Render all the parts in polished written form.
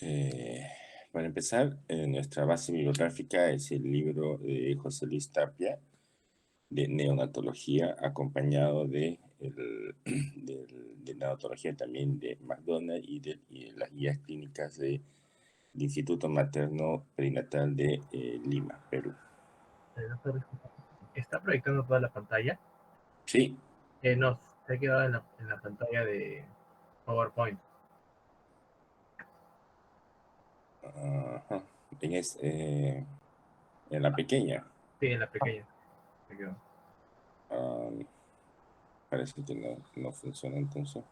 Eh, para empezar, nuestra base bibliográfica es el libro de José Luis Tapia de neonatología, acompañado de neonatología también de McDonald y de las guías clínicas del Instituto Materno Perinatal de Lima, Perú. ¿Está proyectando toda la pantalla? Sí, No, se ha quedado en la pantalla de PowerPoint. ajá. En la pequeña. Sí, en la pequeña. Se quedó. ah, Parece que no funciona entonces.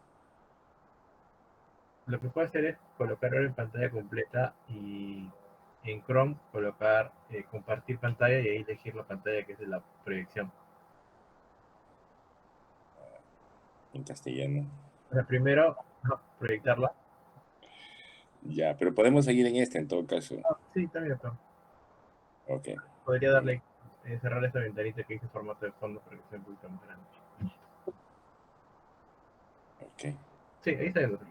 Lo que puede hacer es colocarlo en pantalla completa y en Chrome colocar compartir pantalla y ahí elegir la pantalla que es de la proyección. En castellano. O sea, primero proyectarla. Ya, pero podemos seguir en este en todo caso. Sí, también, pero Ok, podría ya, darle, cerrar esta ventanita que dice formato de fondo para que sea un poquito más grande. ok. Sí, ahí está el otro.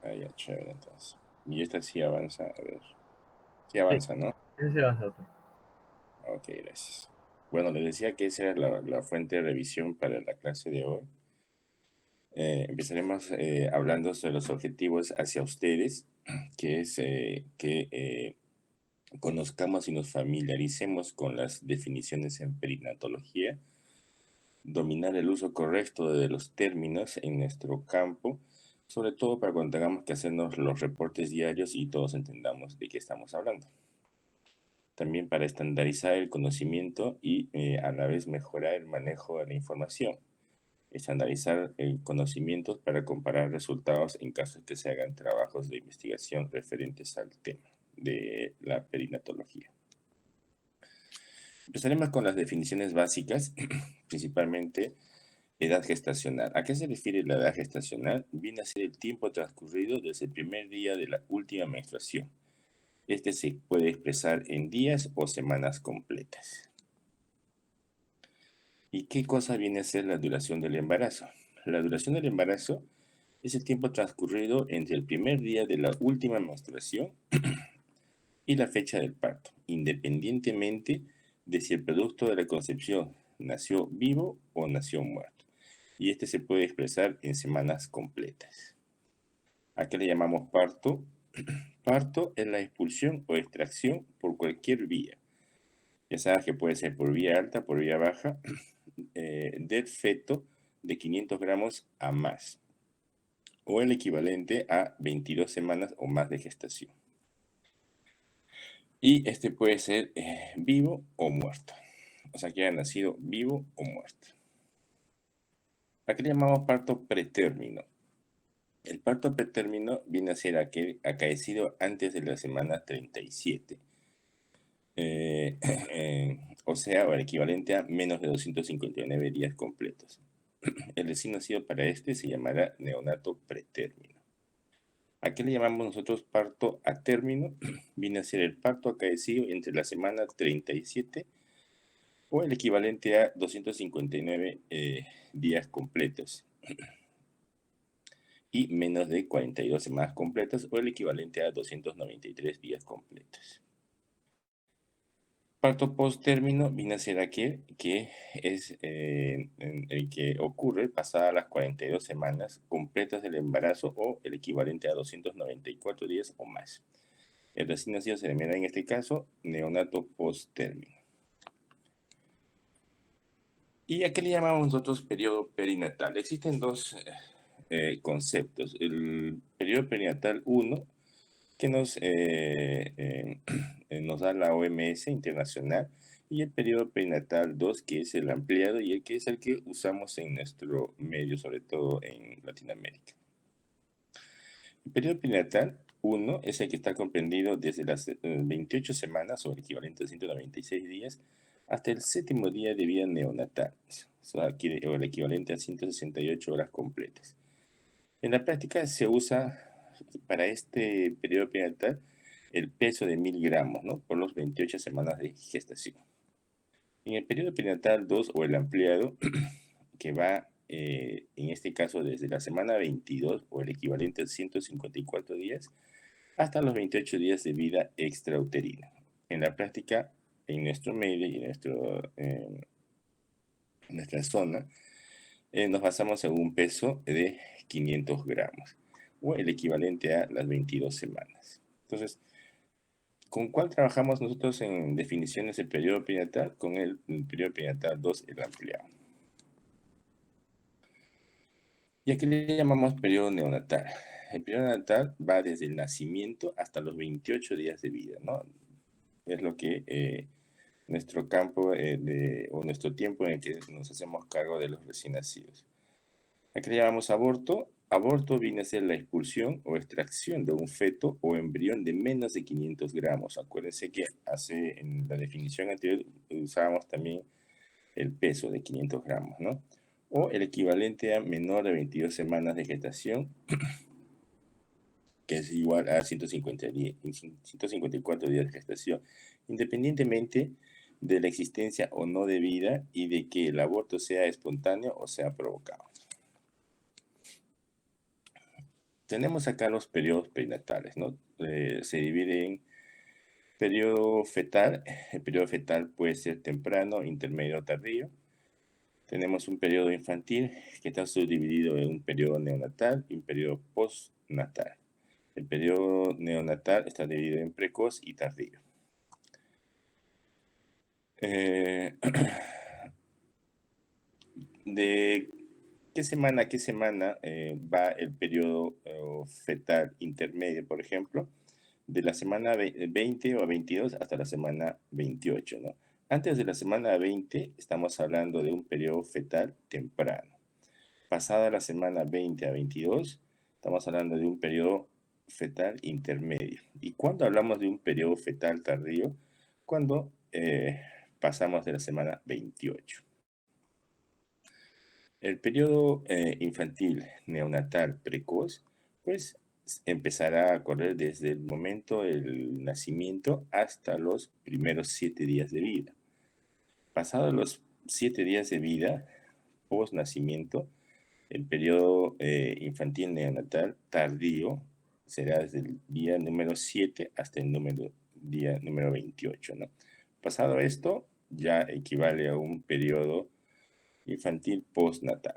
Ah, ya, chévere entonces. Y esta sí avanza, a ver. Sí Sí, avanza, ¿no? ese se va a otro. Ok, gracias. Bueno, les decía que esa era la fuente de revisión para la clase de hoy. Empezaremos hablando sobre los objetivos hacia ustedes, que es que conozcamos y nos familiaricemos con las definiciones en perinatología, dominar el uso correcto de los términos en nuestro campo, sobre todo para cuando tengamos que hacernos los reportes diarios y todos entendamos de qué estamos hablando. También para estandarizar el conocimiento y a la vez mejorar el manejo de la información. Estandarizar conocimientos para comparar resultados en caso de que se hagan trabajos de investigación referentes al tema de la perinatología. Empezaremos con las definiciones básicas, principalmente edad gestacional. ¿A qué se refiere la edad gestacional? Viene a ser el tiempo transcurrido desde el primer día de la última menstruación. Este se puede expresar en días o semanas completas. ¿Y qué cosa viene a ser la duración del embarazo? La duración del embarazo es el tiempo transcurrido entre el primer día de la última menstruación y la fecha del parto, independientemente de si el producto de la concepción nació vivo o nació muerto. Y este se puede expresar en semanas completas. ¿A qué le llamamos parto? Parto es la expulsión o extracción por cualquier vía. Ya sabes que puede ser por vía alta, por vía baja, del feto de 500 gramos a más, o el equivalente a 22 semanas o más de gestación. Y este puede ser vivo o muerto, o sea que haya nacido vivo o muerto. ¿A qué le llamamos parto pretérmino? El parto pretérmino viene a ser aquel acaecido antes de la semana 37, o sea, o el equivalente a menos de 259 días completos. El recién nacido para este se llamará neonato pretérmino. ¿A qué le llamamos nosotros parto a término? Viene a ser el parto acaecido entre la semana 37 o el equivalente a 259 días completos y menos de 42 semanas completas o el equivalente a 293 días completos. Parto post-término viene a ser aquel que es el que ocurre pasadas las 42 semanas completas del embarazo o el equivalente a 294 días o más. El recién nacido se denomina en este caso neonato post-término. ¿Y a qué le llamamos nosotros periodo perinatal? Existen dos conceptos. El periodo perinatal 1, que nos da la OMS internacional, y el periodo perinatal 2, que es el ampliado y el que es el que usamos en nuestro medio, sobre todo en Latinoamérica. El periodo perinatal 1 es el que está comprendido desde las 28 semanas, o el equivalente a 196 días, hasta el séptimo día de vida neonatal, o el equivalente a 168 horas completas. En la práctica se usa para este periodo perinatal el peso de 1000 gramos, ¿no? Por los 28 semanas de gestación. En el periodo perinatal 2 o el ampliado, que va en este caso desde la semana 22 o el equivalente a 154 días hasta los 28 días de vida extrauterina. En la práctica, en nuestro medio y en nuestra zona, nos basamos en un peso de 500 gramos o el equivalente a las 22 semanas. Entonces, ¿con cuál trabajamos nosotros en definiciones del periodo perinatal? Con el periodo perinatal 2, el ampliado. ¿Y a qué le llamamos periodo neonatal? El periodo neonatal va desde el nacimiento hasta los 28 días de vida, ¿no? Es lo que nuestro campo o nuestro tiempo en el que nos hacemos cargo de los recién nacidos. ¿A qué le llamamos aborto? Aborto viene a ser la expulsión o extracción de un feto o embrión de menos de 500 gramos. Acuérdense que en la definición anterior usábamos también el peso de 500 gramos, ¿no? O el equivalente a menor de 22 semanas de gestación, que es igual a 154 días de gestación, independientemente de la existencia o no de vida y de que el aborto sea espontáneo o sea provocado. Tenemos acá los periodos perinatales, ¿no? Se divide en periodo fetal. El periodo fetal puede ser temprano, intermedio o tardío. Tenemos un periodo infantil que está subdividido en un periodo neonatal y un periodo postnatal. El periodo neonatal está dividido en precoz y tardío. ¿De qué semana a qué semana va el periodo fetal intermedio, por ejemplo? De la semana 20 o 22 hasta la semana 28, ¿no? Antes de la semana 20 estamos hablando de un periodo fetal temprano. Pasada la semana 20 a 22, estamos hablando de un periodo fetal intermedio. ¿Y cuándo hablamos de un periodo fetal tardío? Cuando pasamos de la semana 28. El periodo infantil neonatal precoz, pues empezará a correr desde el momento del nacimiento hasta los primeros 7 días de vida. Pasados los 7 días de vida, post nacimiento, el periodo infantil neonatal tardío será desde el día número 7 hasta el día número 28, ¿no? Pasado esto, ya equivale a un periodo infantil postnatal.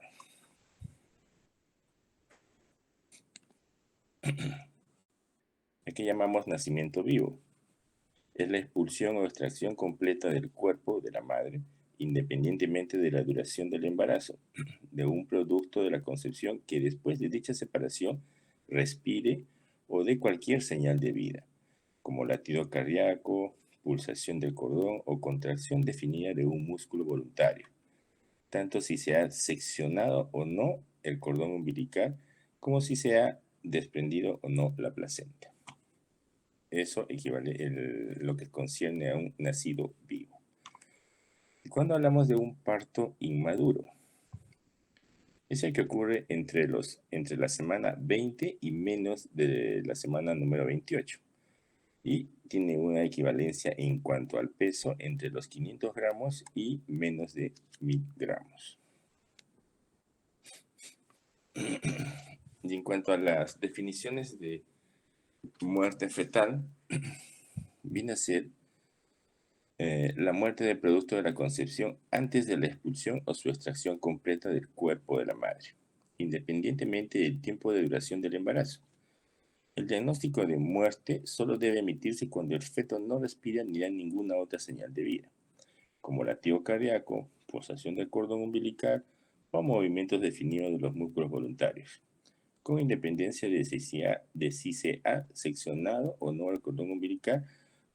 ¿Qué llamamos nacimiento vivo? Es la expulsión o extracción completa del cuerpo de la madre, independientemente de la duración del embarazo, de un producto de la concepción que después de dicha separación respire o dé cualquier señal de vida, como latido cardíaco, pulsación del cordón o contracción definida de un músculo voluntario, tanto si se ha seccionado o no el cordón umbilical, como si se ha desprendido o no la placenta. Eso equivale lo que concierne a un nacido vivo. ¿Y cuando hablamos de un parto inmaduro? Es el que ocurre entre la semana 20 y menos de la semana número 28. Y tiene una equivalencia en cuanto al peso entre los 500 gramos y menos de 1000 gramos. Y en cuanto a las definiciones de muerte fetal, viene a ser la muerte del producto de la concepción antes de la expulsión o su extracción completa del cuerpo de la madre, independientemente del tiempo de duración del embarazo. El diagnóstico de muerte solo debe emitirse cuando el feto no respira ni da ninguna otra señal de vida, como latido cardíaco, pulsación del cordón umbilical o movimientos definidos de los músculos voluntarios, con independencia de si se ha seccionado o no el cordón umbilical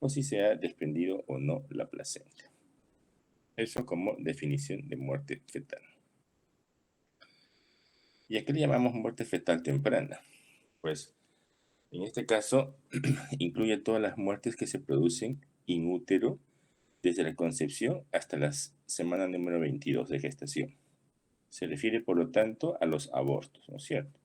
o si se ha desprendido o no la placenta. Eso como definición de muerte fetal. ¿Y a qué le llamamos muerte fetal temprana? Pues en este caso incluye todas las muertes que se producen in útero desde la concepción hasta la semana número 22 de gestación. Se refiere, por lo tanto, a los abortos, ¿no es cierto?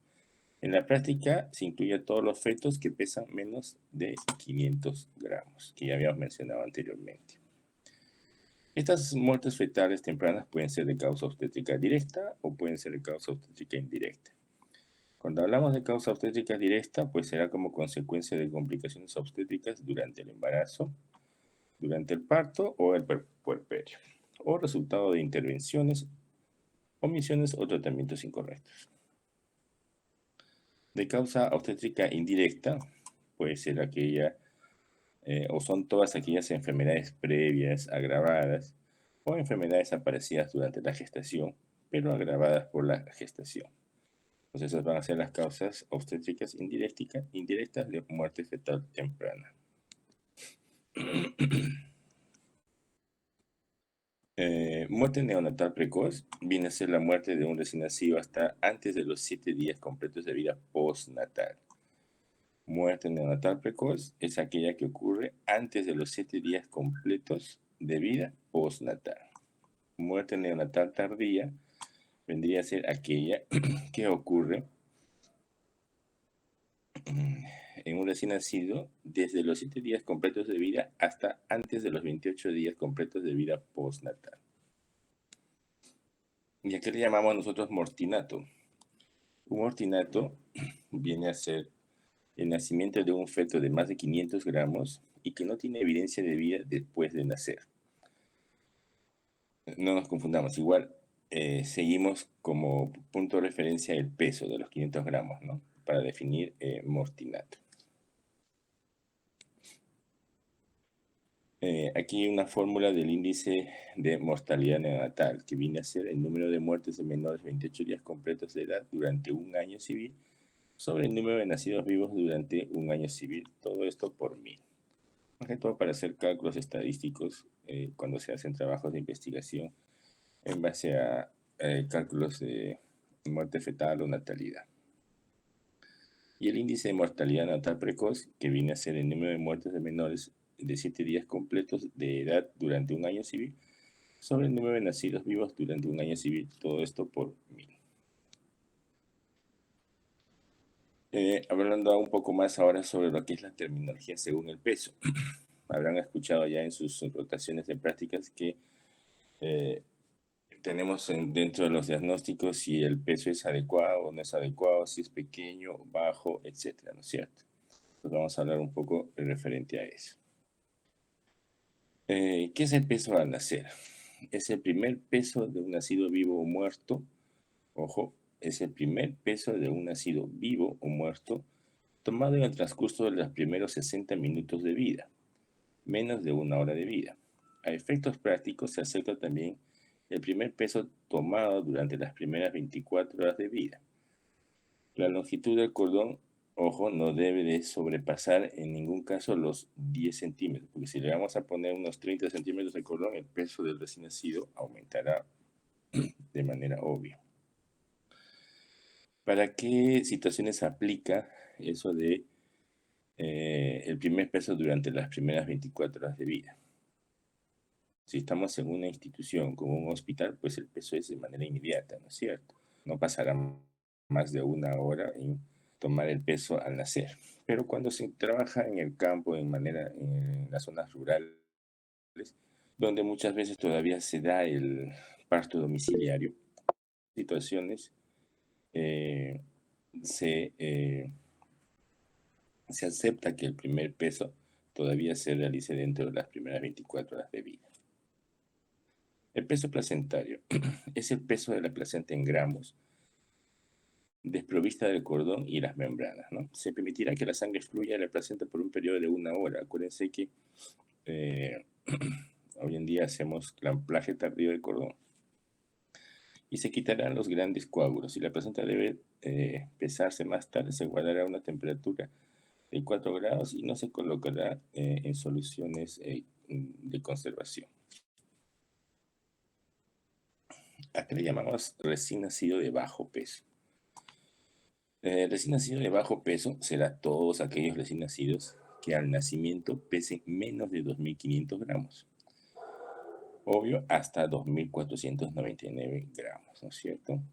En la práctica se incluye a todos los fetos que pesan menos de 500 gramos, que ya habíamos mencionado anteriormente. Estas muertes fetales tempranas pueden ser de causa obstétrica directa o pueden ser de causa obstétrica indirecta. Cuando hablamos de causa obstétrica directa, pues será como consecuencia de complicaciones obstétricas durante el embarazo, durante el parto o el puerperio, o resultado de intervenciones, omisiones o tratamientos incorrectos. De causa obstétrica indirecta, puede ser aquella, o son todas aquellas enfermedades previas, agravadas, o enfermedades aparecidas durante la gestación, pero agravadas por la gestación. Entonces, esas van a ser las causas obstétricas indirectas de muerte fetal temprana. Muerte neonatal precoz viene a ser la muerte de un recién nacido hasta antes de los 7 días completos de vida postnatal. Muerte neonatal precoz es aquella que ocurre antes de los 7 días completos de vida postnatal. Muerte neonatal tardía vendría a ser aquella que ocurre en un recién nacido desde los 7 días completos de vida hasta antes de los 28 días completos de vida postnatal. ¿Y a qué le llamamos nosotros mortinato? Un mortinato viene a ser el nacimiento de un feto de más de 500 gramos y que no tiene evidencia de vida después de nacer. No nos confundamos, igual seguimos como punto de referencia el peso de los 500 gramos, ¿no? Para definir mortinato. Aquí hay una fórmula del índice de mortalidad neonatal, que viene a ser el número de muertes de menores de 28 días completos de edad durante un año civil sobre el número de nacidos vivos durante un año civil, todo esto por 1000. Más que todo para hacer cálculos estadísticos cuando se hacen trabajos de investigación en base a cálculos de muerte fetal o natalidad. Y el índice de mortalidad natal precoz, que viene a ser el número de muertes de menores de 7 días completos de edad durante un año civil, sobre el número de nacidos vivos durante un año civil, todo esto por 1000. Hablando un poco más ahora sobre lo que es la terminología según el peso. Habrán escuchado ya en sus rotaciones de prácticas que tenemos dentro de los diagnósticos si el peso es adecuado o no es adecuado, si es pequeño, bajo, etcétera, ¿no es cierto? Pues vamos a hablar un poco referente a eso. ¿Qué es el peso al nacer? Es el primer peso de un nacido vivo o muerto. Ojo, es el primer peso de un nacido vivo o muerto tomado en el transcurso de los primeros 60 minutos de vida, menos de una hora de vida. A efectos prácticos se acepta también el primer peso tomado durante las primeras 24 horas de vida. La longitud del cordón, ojo, no debe de sobrepasar en ningún caso los 10 centímetros, porque si le vamos a poner unos 30 centímetros de cordón, el peso del recién nacido aumentará de manera obvia. ¿Para qué situaciones se aplica eso de el primer peso durante las primeras 24 horas de vida? Si estamos en una institución como un hospital, pues el peso es de manera inmediata, ¿no es cierto? No pasará más de una hora en tomar el peso al nacer. Pero cuando se trabaja en el campo, en las zonas rurales, donde muchas veces todavía se da el parto domiciliario, situaciones se, se acepta que el primer peso todavía se realice dentro de las primeras 24 horas de vida. El peso placentario es el peso de la placenta en gramos, desprovista del cordón y las membranas, ¿no? Se permitirá que la sangre fluya a la placenta por un periodo de una hora. Acuérdense que hoy en día hacemos clamplaje tardío del cordón. Y se quitarán los grandes coágulos. Y la placenta debe pesarse más tarde, se guardará a una temperatura de 4 grados y no se colocará en soluciones de conservación. ¿A qué le llamamos recién nacido de bajo peso? Recién nacido de bajo peso será todos aquellos recién nacidos que al nacimiento pesen menos de 2.500 gramos. Obvio, hasta 2.499 gramos, ¿no es cierto?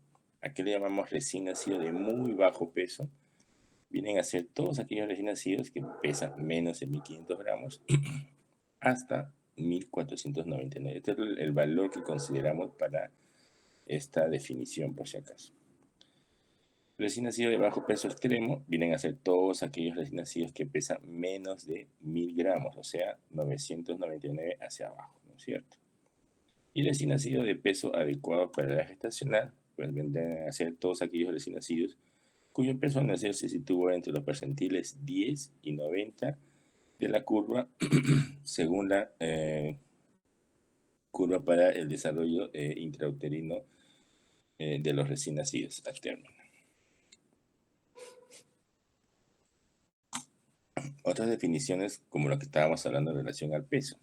¿A qué le llamamos recién nacido de muy bajo peso? Vienen a ser todos aquellos recién nacidos que pesan menos de 1.500 gramos hasta 1.499. Este es el valor que consideramos para esta definición, por si acaso. Recién nacidos de bajo peso extremo vienen a ser todos aquellos recién nacidos que pesan menos de 1000 gramos, o sea, 999 hacia abajo, ¿no es cierto? Y recién nacidos de peso adecuado para la gestacional, pues vendrán a ser todos aquellos recién nacidos cuyo peso al nacer se sitúa entre los percentiles 10 y 90 de la curva, según la curva para el desarrollo intrauterino de los recién nacidos al término. Otras definiciones, como lo que estábamos hablando en relación al peso.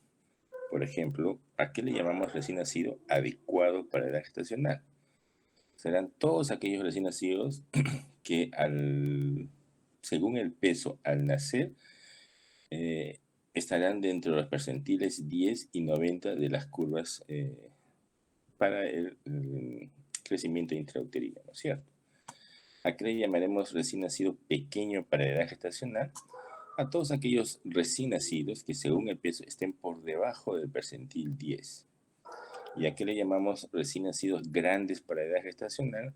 Por ejemplo, ¿a qué le llamamos recién nacido adecuado para la edad gestacional? Serán todos aquellos recién nacidos que según el peso al nacer, estarán dentro de los percentiles 10 y 90 de las curvas para el crecimiento intrauterino, ¿no es cierto? ¿A qué le llamaremos recién nacido pequeño para la edad gestacional? A todos aquellos recién nacidos que según el peso estén por debajo del percentil 10. ¿Y a qué le llamamos recién nacidos grandes para la edad gestacional?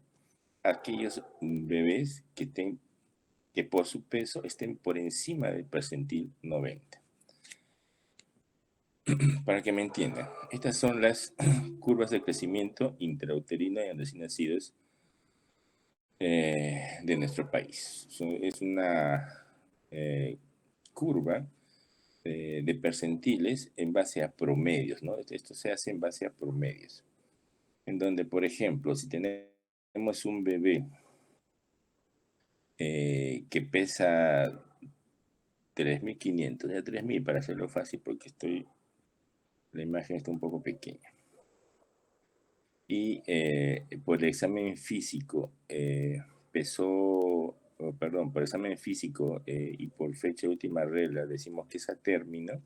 A aquellos bebés que por su peso estén por encima del percentil 90. Para que me entiendan, estas son las curvas de crecimiento intrauterino en recién nacidos de nuestro país. Es una curva de percentiles en base a promedios, ¿no? Esto se hace en base a promedios, en donde, por ejemplo, si tenemos un bebé que pesa 3.500, ya 3.000 para hacerlo fácil, porque la imagen está un poco pequeña. Y por el examen físico por examen físico y por fecha de última regla decimos que es a término,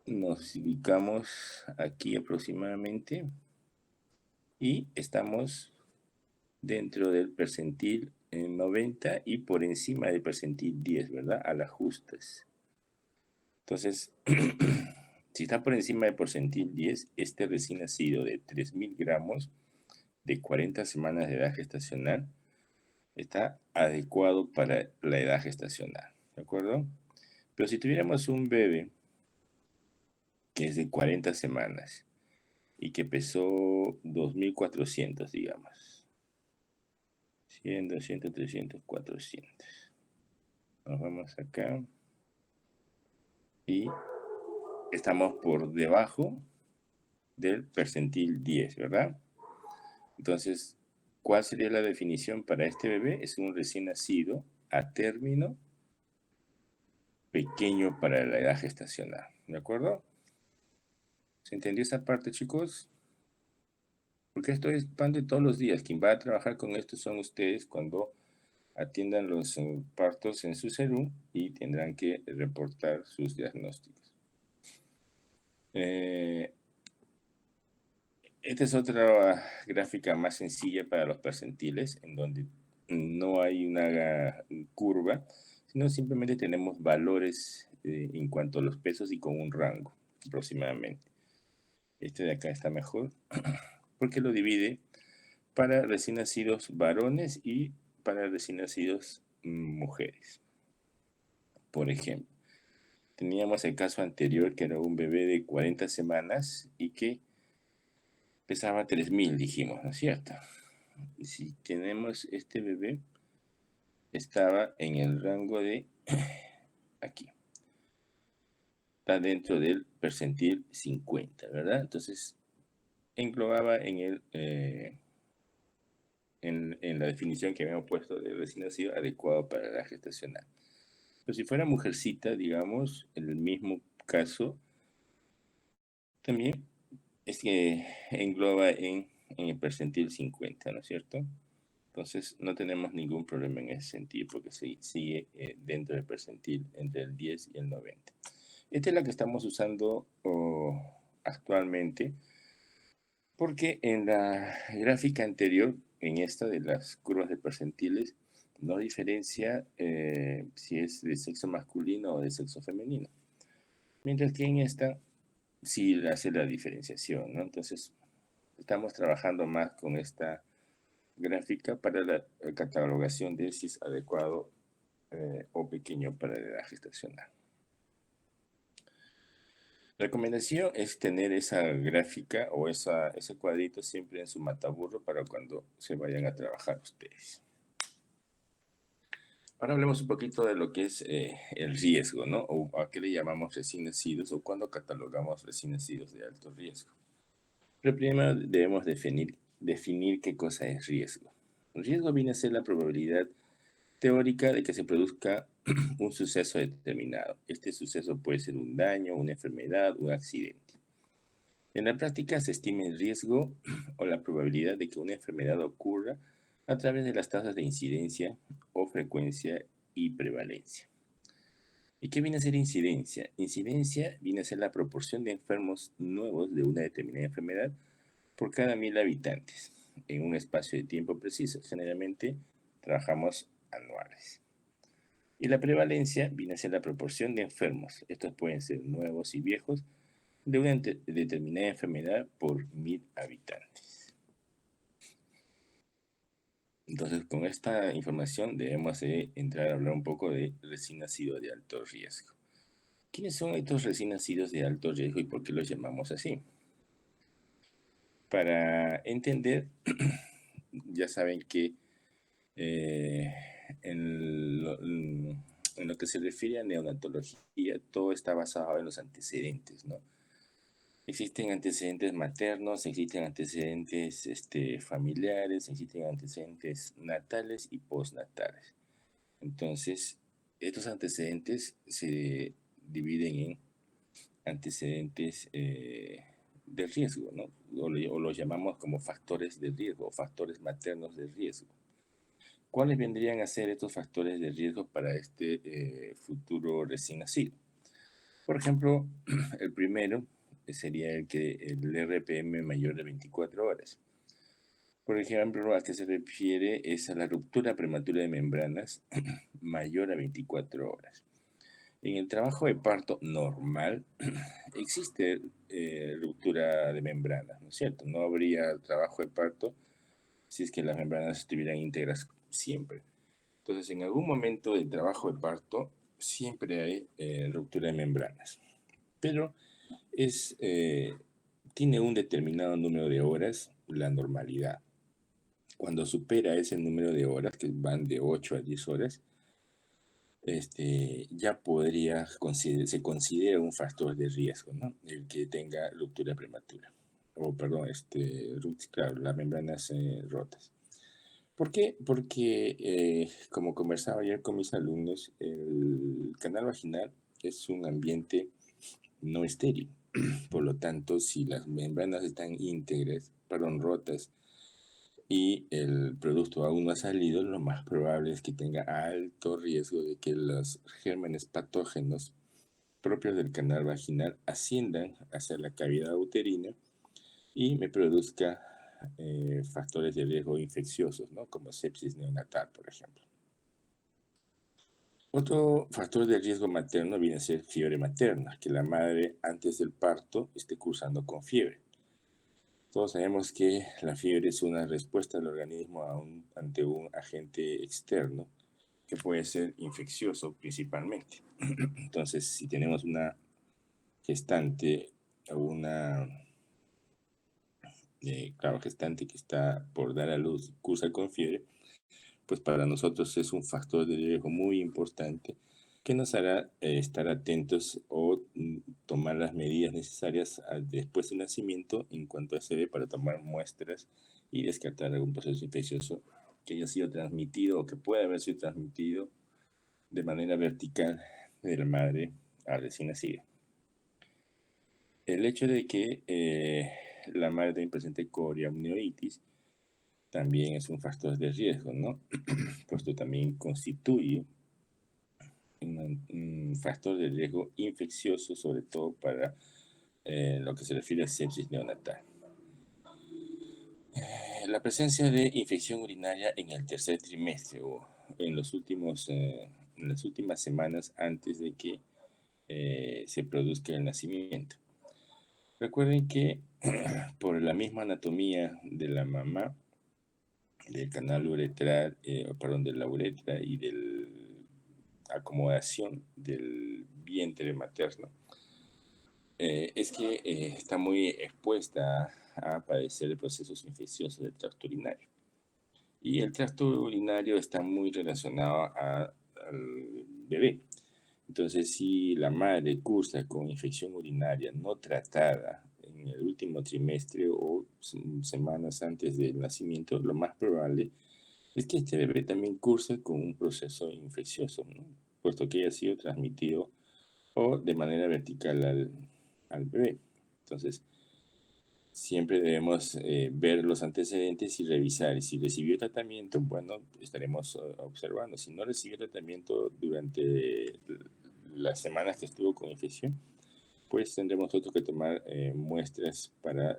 nos ubicamos aquí aproximadamente y estamos dentro del percentil 90 y por encima del percentil 10, ¿verdad? A las justas. Entonces, si está por encima del percentil 10, este recién nacido de 3.000 gramos de 40 semanas de edad gestacional está adecuado para la edad gestacional, ¿de acuerdo? Pero si tuviéramos un bebé que es de 40 semanas y que pesó 2.400, digamos, 100, 200, 300, 400. Nos vamos acá y estamos por debajo del percentil 10, ¿verdad? Entonces, ¿cuál sería la definición para este bebé? Es un recién nacido a término pequeño para la edad gestacional, ¿de acuerdo? ¿Se entendió esa parte, chicos? Porque esto es pan de todos los días. Quien va a trabajar con esto son ustedes cuando atiendan los partos en su salud y tendrán que reportar sus diagnósticos. Esta es otra gráfica más sencilla para los percentiles, en donde no hay una curva, sino simplemente tenemos valores en cuanto a los pesos y con un rango aproximadamente. Este de acá está mejor porque lo divide para recién nacidos varones y para recién nacidos mujeres. Por ejemplo, teníamos el caso anterior que era un bebé de 40 semanas y que pesaba 3.000, dijimos, ¿no es cierto? Y si tenemos este bebé, estaba en el rango de aquí. Está dentro del percentil 50, ¿verdad? Entonces, englobaba en la definición que habíamos puesto de recién nacido adecuado para la gestacional. Pero si fuera mujercita, digamos, en el mismo caso, también es que engloba en el percentil 50, ¿no es cierto? Entonces no tenemos ningún problema en ese sentido porque sigue dentro del percentil entre el 10 y el 90. Esta es la que estamos usando actualmente porque en la gráfica anterior, en esta de las curvas de percentiles, no diferencia si es de sexo masculino o de sexo femenino. Mientras que en esta sí hace la diferenciación, ¿no? Entonces estamos trabajando más con esta gráfica para la catalogación de si es adecuado o pequeño para la edad gestacional. La recomendación es tener esa gráfica o ese cuadrito siempre en su mataburro para cuando se vayan a trabajar ustedes. Ahora hablemos un poquito de lo que es el riesgo, ¿no? O a qué le llamamos recién nacidos o cuando catalogamos recién nacidos de alto riesgo. Pero primero debemos definir qué cosa es riesgo. El riesgo viene a ser la probabilidad teórica de que se produzca un suceso determinado. Este suceso puede ser un daño, una enfermedad, un accidente. En la práctica se estima el riesgo o la probabilidad de que una enfermedad ocurra a través de las tasas de incidencia o frecuencia y prevalencia. ¿Y qué viene a ser incidencia? Incidencia viene a ser la proporción de enfermos nuevos de una determinada enfermedad por cada 1000 habitantes en un espacio de tiempo preciso. Generalmente trabajamos anuales. Y la prevalencia viene a ser la proporción de enfermos. Estos pueden ser nuevos y viejos de una determinada enfermedad por 1000 habitantes. Entonces, con esta información debemos entrar a hablar un poco de recién nacidos de alto riesgo. ¿Quiénes son estos recién nacidos de alto riesgo y por qué los llamamos así? Para entender, ya saben que eh, en lo que se refiere a neonatología, todo está basado en los antecedentes, ¿no? Existen antecedentes maternos, existen antecedentes familiares, existen antecedentes natales y postnatales. Entonces, estos antecedentes se dividen en antecedentes de riesgo, ¿no? O los llamamos como factores de riesgo, o factores maternos de riesgo. ¿Cuáles vendrían a ser estos factores de riesgo para este futuro recién nacido? Por ejemplo, el primero sería el RPM mayor de 24 horas. Por ejemplo, ¿a qué se refiere? Es a la ruptura prematura de membranas mayor a 24 horas. En el trabajo de parto normal existe ruptura de membranas, ¿no es cierto? No habría trabajo de parto si es que las membranas estuvieran íntegras siempre. Entonces, en algún momento del trabajo de parto siempre hay ruptura de membranas. Pero tiene un determinado número de horas la normalidad. Cuando supera ese número de horas, que van de 8 a 10 horas, ya se considera un factor de riesgo, ¿no? El que tenga ruptura prematura. O, perdón, claro, las membranas rotas. ¿Por qué? Porque, como conversaba ayer con mis alumnos, el canal vaginal es un ambiente no estéril. Por lo tanto, si las membranas están íntegras, perdón, rotas, y el producto aún no ha salido, lo más probable es que tenga alto riesgo de que los gérmenes patógenos propios del canal vaginal asciendan hacia la cavidad uterina y me produzca factores de riesgo infecciosos, ¿no? Como sepsis neonatal, por ejemplo. Otro factor de riesgo materno viene a ser fiebre materna, que la madre antes del parto esté cursando con fiebre. Todos sabemos que la fiebre es una respuesta del organismo ante un agente externo que puede ser infeccioso principalmente. Entonces, si tenemos una gestante o una gestante que está por dar a luz, cursa con fiebre, pues para nosotros es un factor de riesgo muy importante que nos hará estar atentos o tomar las medidas necesarias después del nacimiento en cuanto a se para tomar muestras y descartar algún proceso infeccioso que haya sido transmitido o que pueda haber sido transmitido de manera vertical de la madre al recién nacido. El hecho de que la madre también presente coriamnionitis también es un factor de riesgo, ¿no? Puesto también constituye un factor de riesgo infeccioso, sobre todo para lo que se refiere a sepsis neonatal. La presencia de infección urinaria en el tercer trimestre o en las últimas semanas antes de que se produzca el nacimiento. Recuerden que por la misma anatomía de la mamá, del canal uretral, perdón, de la uretra y de la acomodación del vientre materno, es que está muy expuesta a padecer procesos infecciosos del tracto urinario. Y el tracto urinario está muy relacionado al bebé. Entonces, si la madre cursa con infección urinaria no tratada en el último trimestre o semanas antes del nacimiento, lo más probable es que este bebé también curse con un proceso infeccioso, ¿no? Puesto que haya sido transmitido o de manera vertical al bebé. Entonces, siempre debemos ver los antecedentes y revisar. Y si recibió tratamiento, bueno, estaremos observando. Si no recibió tratamiento durante las semanas que estuvo con infección, pues tendremos nosotros que tomar muestras para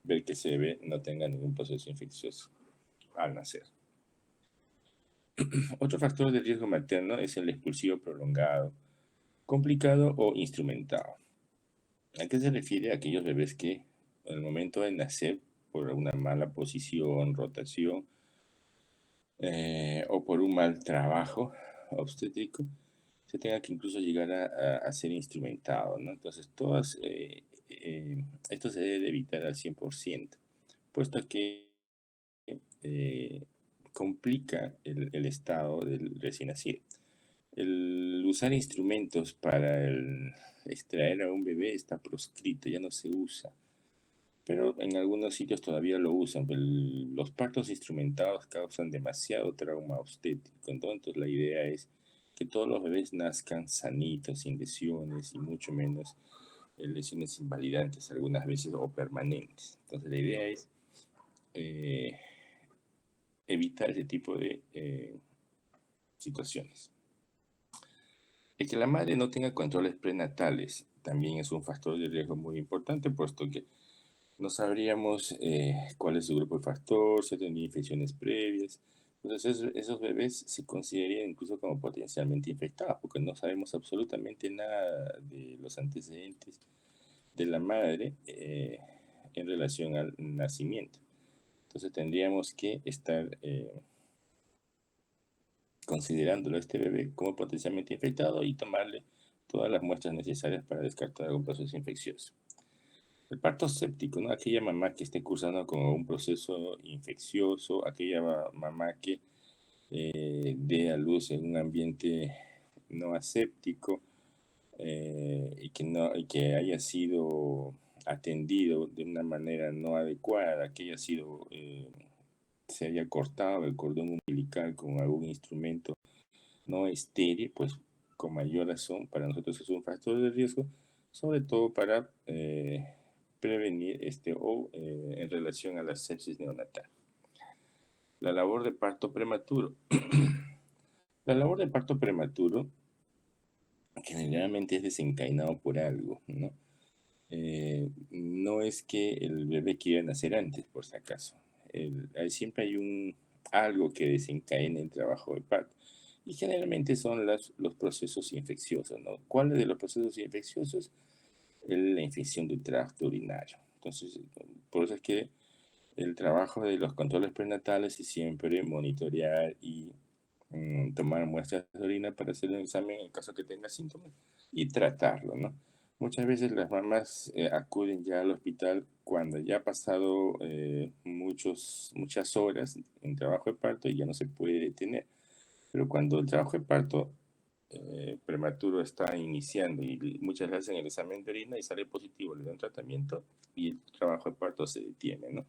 ver que ese bebé no tenga ningún proceso infeccioso al nacer. Otro factor de riesgo materno es el expulsivo prolongado, complicado o instrumentado. ¿A qué se refiere a aquellos bebés que en el momento de nacer, por una mala posición, rotación o por un mal trabajo obstétrico, se tenga que incluso llegar a ser instrumentado, ¿no? Entonces, esto se debe de evitar al 100%, puesto que eh, complica el estado del recién nacido. El usar instrumentos para extraer a un bebé está proscrito, ya no se usa. Pero en algunos sitios todavía lo usan. Los partos instrumentados causan demasiado trauma obstétrico. Entonces la idea es que todos los bebés nazcan sanitos, sin lesiones y mucho menos lesiones invalidantes algunas veces o permanentes. Entonces la idea es eh, evitar ese tipo de situaciones. El que la madre no tenga controles prenatales también es un factor de riesgo muy importante, puesto que no sabríamos cuál es su grupo de factor, si ha tenido infecciones previas. Entonces, esos bebés se considerarían incluso como potencialmente infectados, porque no sabemos absolutamente nada de los antecedentes de la madre en relación al nacimiento. Entonces, tendríamos que estar considerándolo a este bebé como potencialmente infectado y tomarle todas las muestras necesarias para descartar algún proceso infeccioso. El parto séptico, ¿no? Aquella mamá que esté cursando con un proceso infeccioso, aquella mamá que dé a luz en un ambiente no aséptico y que haya sido atendido de una manera no adecuada, que haya sido, se haya cortado el cordón umbilical con algún instrumento no estéril, pues con mayor razón para nosotros es un factor de riesgo, sobre todo para prevenir en relación a la sepsis neonatal. La labor de parto prematuro. La labor de parto prematuro generalmente es desencadenado por algo, ¿no? No es que el bebé quiera nacer antes, por si acaso. Siempre hay algo que desencadena el trabajo de parto. Y generalmente son los procesos infecciosos, ¿no? ¿Cuáles de los procesos infecciosos? La infección del tracto urinario. Entonces, por eso es que el trabajo de los controles prenatales es siempre monitorear y tomar muestras de orina para hacer un examen en caso que tenga síntomas y tratarlo, ¿no? Muchas veces las mamás acuden ya al hospital cuando ya ha pasado muchas horas en trabajo de parto y ya no se puede detener. Pero cuando el trabajo de parto prematuro está iniciando y muchas veces hacen el examen de orina y sale positivo, le dan tratamiento y el trabajo de parto se detiene, ¿no?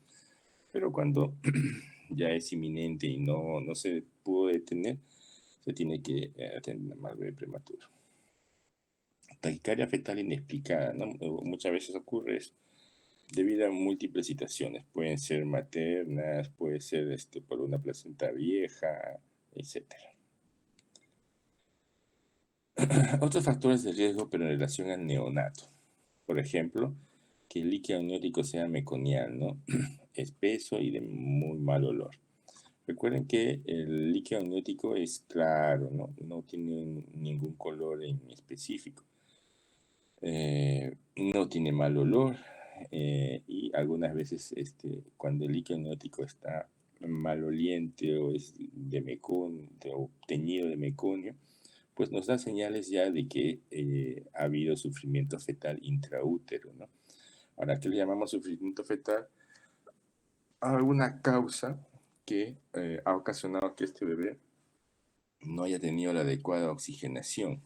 Pero cuando ya es inminente y no se pudo detener, se tiene que atender al bebé prematuro. Taquicardia fetal inexplicada, ¿no? Muchas veces ocurre eso debido a múltiples situaciones. Pueden ser maternas, puede ser por una placenta vieja, etcétera. Otros factores de riesgo, pero en relación al neonato. Por ejemplo, que el líquido amniótico sea meconial, ¿no? Espeso y de muy mal olor. Recuerden que el líquido amniótico es claro, ¿no? No tiene ningún color en específico. No tiene mal olor y algunas veces cuando el líquido amniótico está maloliente o es de meconio, o teñido de meconio, pues nos da señales ya de que ha habido sufrimiento fetal intraútero, ¿no? Ahora, ¿qué le llamamos sufrimiento fetal? A alguna causa que ha ocasionado que este bebé no haya tenido la adecuada oxigenación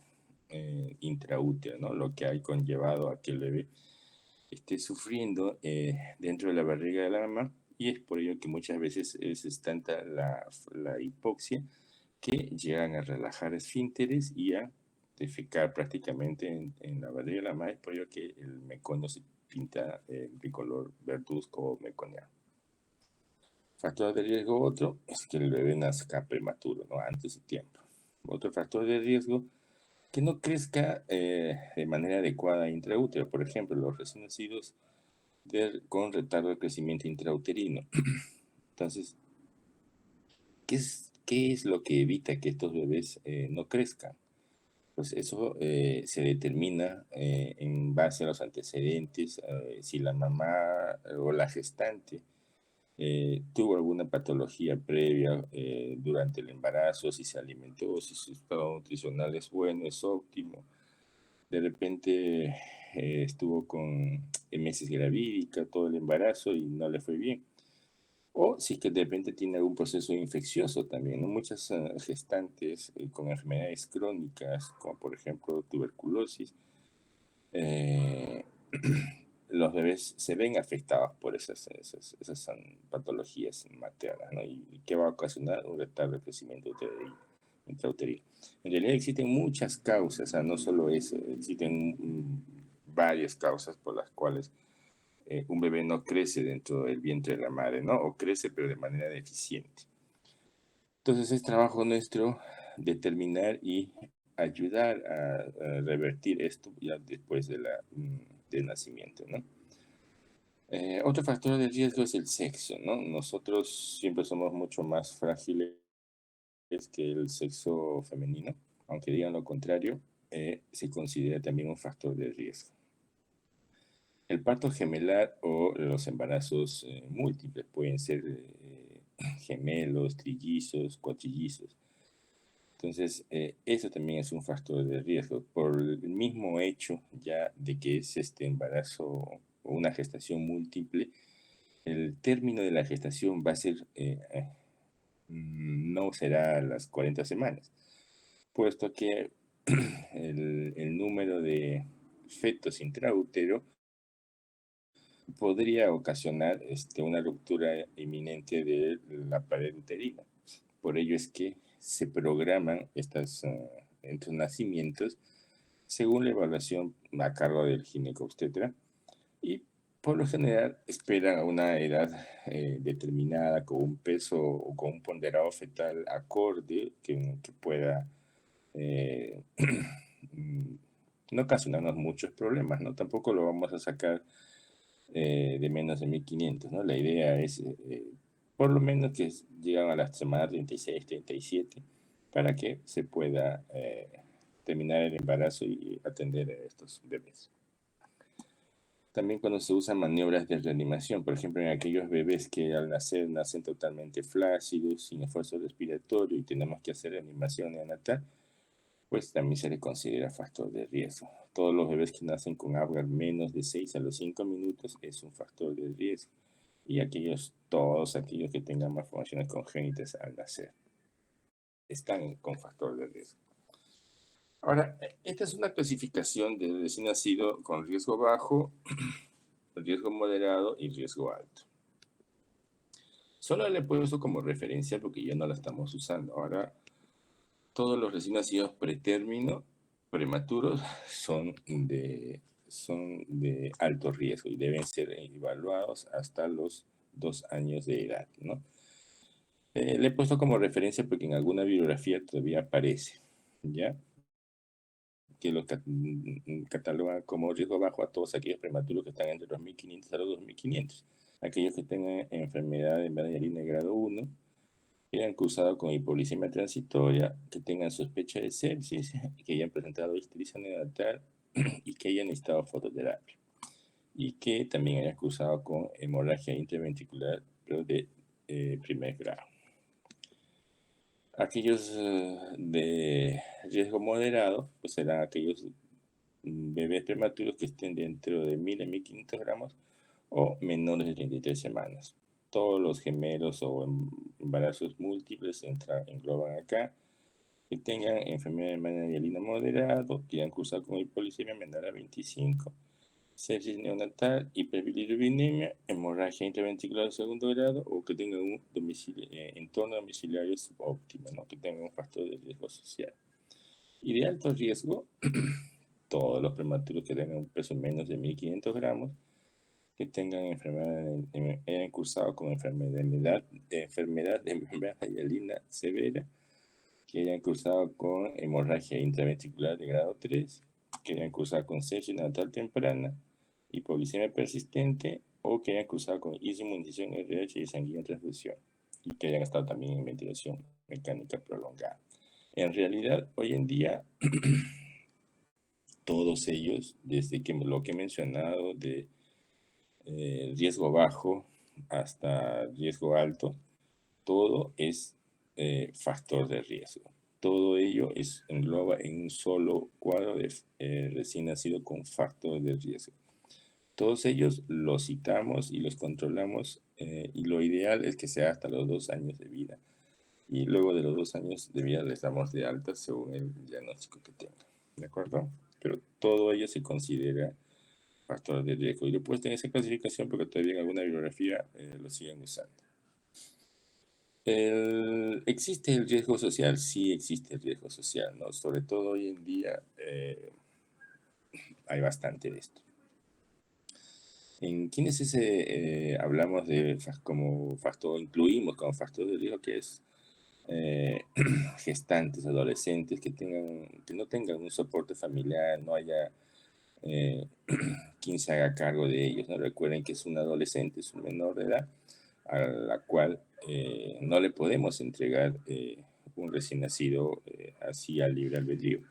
intraútero, ¿no? Lo que ha conllevado a que el bebé esté sufriendo dentro de la barriga de la mamá, y es por ello que muchas veces es tanta la hipoxia que llegan a relajar esfínteres y a defecar prácticamente en la barriga de la mamá. Es por ello que el meconio se pinta de color verduzco o meconiano. Factor de riesgo otro es que el bebé nazca prematuro, ¿no? Antes de tiempo. Otro factor de riesgo, que no crezca de manera adecuada intraútero. Por ejemplo, los recién nacidos con retardo de crecimiento intrauterino. Entonces, qué es lo que evita que estos bebés no crezcan? Pues eso se determina en base a los antecedentes, si la mamá o la gestante tuvo alguna patología previa durante el embarazo, si se alimentó, si su estado nutricional es bueno, es óptimo. De repente estuvo con meses gravídica todo el embarazo y no le fue bien. O si es que de repente tiene algún proceso infeccioso también, ¿no? Muchas gestantes con enfermedades crónicas, como por ejemplo tuberculosis, eh, los bebés se ven afectados por esas patologías maternas, ¿no? Y que va a ocasionar un retardo de crecimiento intrauterino. En realidad existen muchas causas, o sea, no solo eso, existen varias causas por las cuales un bebé no crece dentro del vientre de la madre, ¿no? O crece pero de manera deficiente. Entonces es trabajo nuestro determinar y ayudar a revertir esto ya después del nacimiento, ¿no? Otro factor de riesgo es el sexo, ¿no? Nosotros siempre somos mucho más frágiles que el sexo femenino, aunque digan lo contrario, se considera también un factor de riesgo. El parto gemelar o los embarazos múltiples pueden ser gemelos, trillizos, cuatrillizos. Entonces, eso también es un factor de riesgo por el mismo hecho ya de que es este embarazo o una gestación múltiple. El término de la gestación va a ser, no será a las 40 semanas, puesto que el número de fetos intraútero podría ocasionar una ruptura inminente de la pared uterina. Por ello es que se programan estos nacimientos según la evaluación a cargo del ginecobstetra y por lo general esperan a una edad determinada con un peso o con un ponderado fetal acorde que pueda no ocasionarnos muchos problemas, ¿no? Tampoco lo vamos a sacar de menos de 1500, ¿no? La idea es por lo menos que llegan a la semana 36, 37, para que se pueda terminar el embarazo y atender a estos bebés. También cuando se usan maniobras de reanimación, por ejemplo, en aquellos bebés que al nacer nacen totalmente flácidos, sin esfuerzo respiratorio y tenemos que hacer reanimación neonatal, pues también se le considera factor de riesgo. Todos los bebés que nacen con Apgar menos de 6 a los 5 minutos es un factor de riesgo. Y todos aquellos que tengan malformaciones congénitas al nacer están con factor de riesgo. Ahora, esta es una clasificación de recién nacido con riesgo bajo, riesgo moderado y riesgo alto. Solo le he puesto como referencia porque ya no la estamos usando. Ahora, todos los recién nacidos pretérmino, prematuros, son de alto riesgo y deben ser evaluados hasta los 2 años de edad, ¿no? Le he puesto como referencia porque en alguna bibliografía todavía aparece, ¿ya? Que lo cataloga como riesgo bajo a todos aquellos prematuros que están entre los 1500 a los 2500. Aquellos que tengan enfermedad de Meniere grado 1, que hayan cursado con hipoglicemia transitoria, que tengan sospecha de sepsis, que hayan presentado ictericia neonatal y que hayan necesitado fototerapia. Y que también hayan cursado con hemorragia intraventricular, pero de primer grado. Aquellos de riesgo moderado, pues serán aquellos bebés prematuros que estén dentro de 1000 a 1500 gramos o menores de 33 semanas. Todos los gemelos o embarazos múltiples engloban acá, que tengan enfermedad de mano hialina moderado, que hayan cursado con hipoglicemia menor a 25, sepsis neonatal, hiperbilirubinemia, hemorragia intraventricular de segundo grado o que tengan un entorno domiciliario subóptimo, ¿no? Que tengan un factor de riesgo social. Y de alto riesgo, todos los prematuros que tengan un peso menos de 1500 gramos, que tengan hayan cursado con enfermedad de membrana hialina severa, que hayan cursado con hemorragia intraventricular de grado 3, que hayan cursado con sepsis neonatal temprana, hipoglicemia persistente o que hayan cursado con inmunización RH y sanguínea transfusión y que hayan estado también en ventilación mecánica prolongada. En realidad, hoy en día, todos ellos, desde que lo que he mencionado de riesgo bajo hasta riesgo alto, todo es factor de riesgo. Todo ello engloba en un solo cuadro de recién nacido con factor de riesgo. Todos ellos los citamos y los controlamos y lo ideal es que sea hasta los 2 años de vida. Y luego de los 2 años de vida les damos de alta según el diagnóstico que tengan. ¿De acuerdo? Pero todo ello se considera factor de riesgo. Y lo he puesto en esa clasificación porque todavía en alguna bibliografía lo siguen usando. ¿Existe el riesgo social? Sí existe el riesgo social, ¿no? Sobre todo hoy en día hay bastante de esto. En quienes hablamos de como factor, incluimos como factor de riesgo que es gestantes, adolescentes que no tengan un soporte familiar, no haya quien se haga cargo de ellos, ¿no? Recuerden que es un adolescente, es un menor de edad, a la cual no le podemos entregar un recién nacido así al libre albedrío.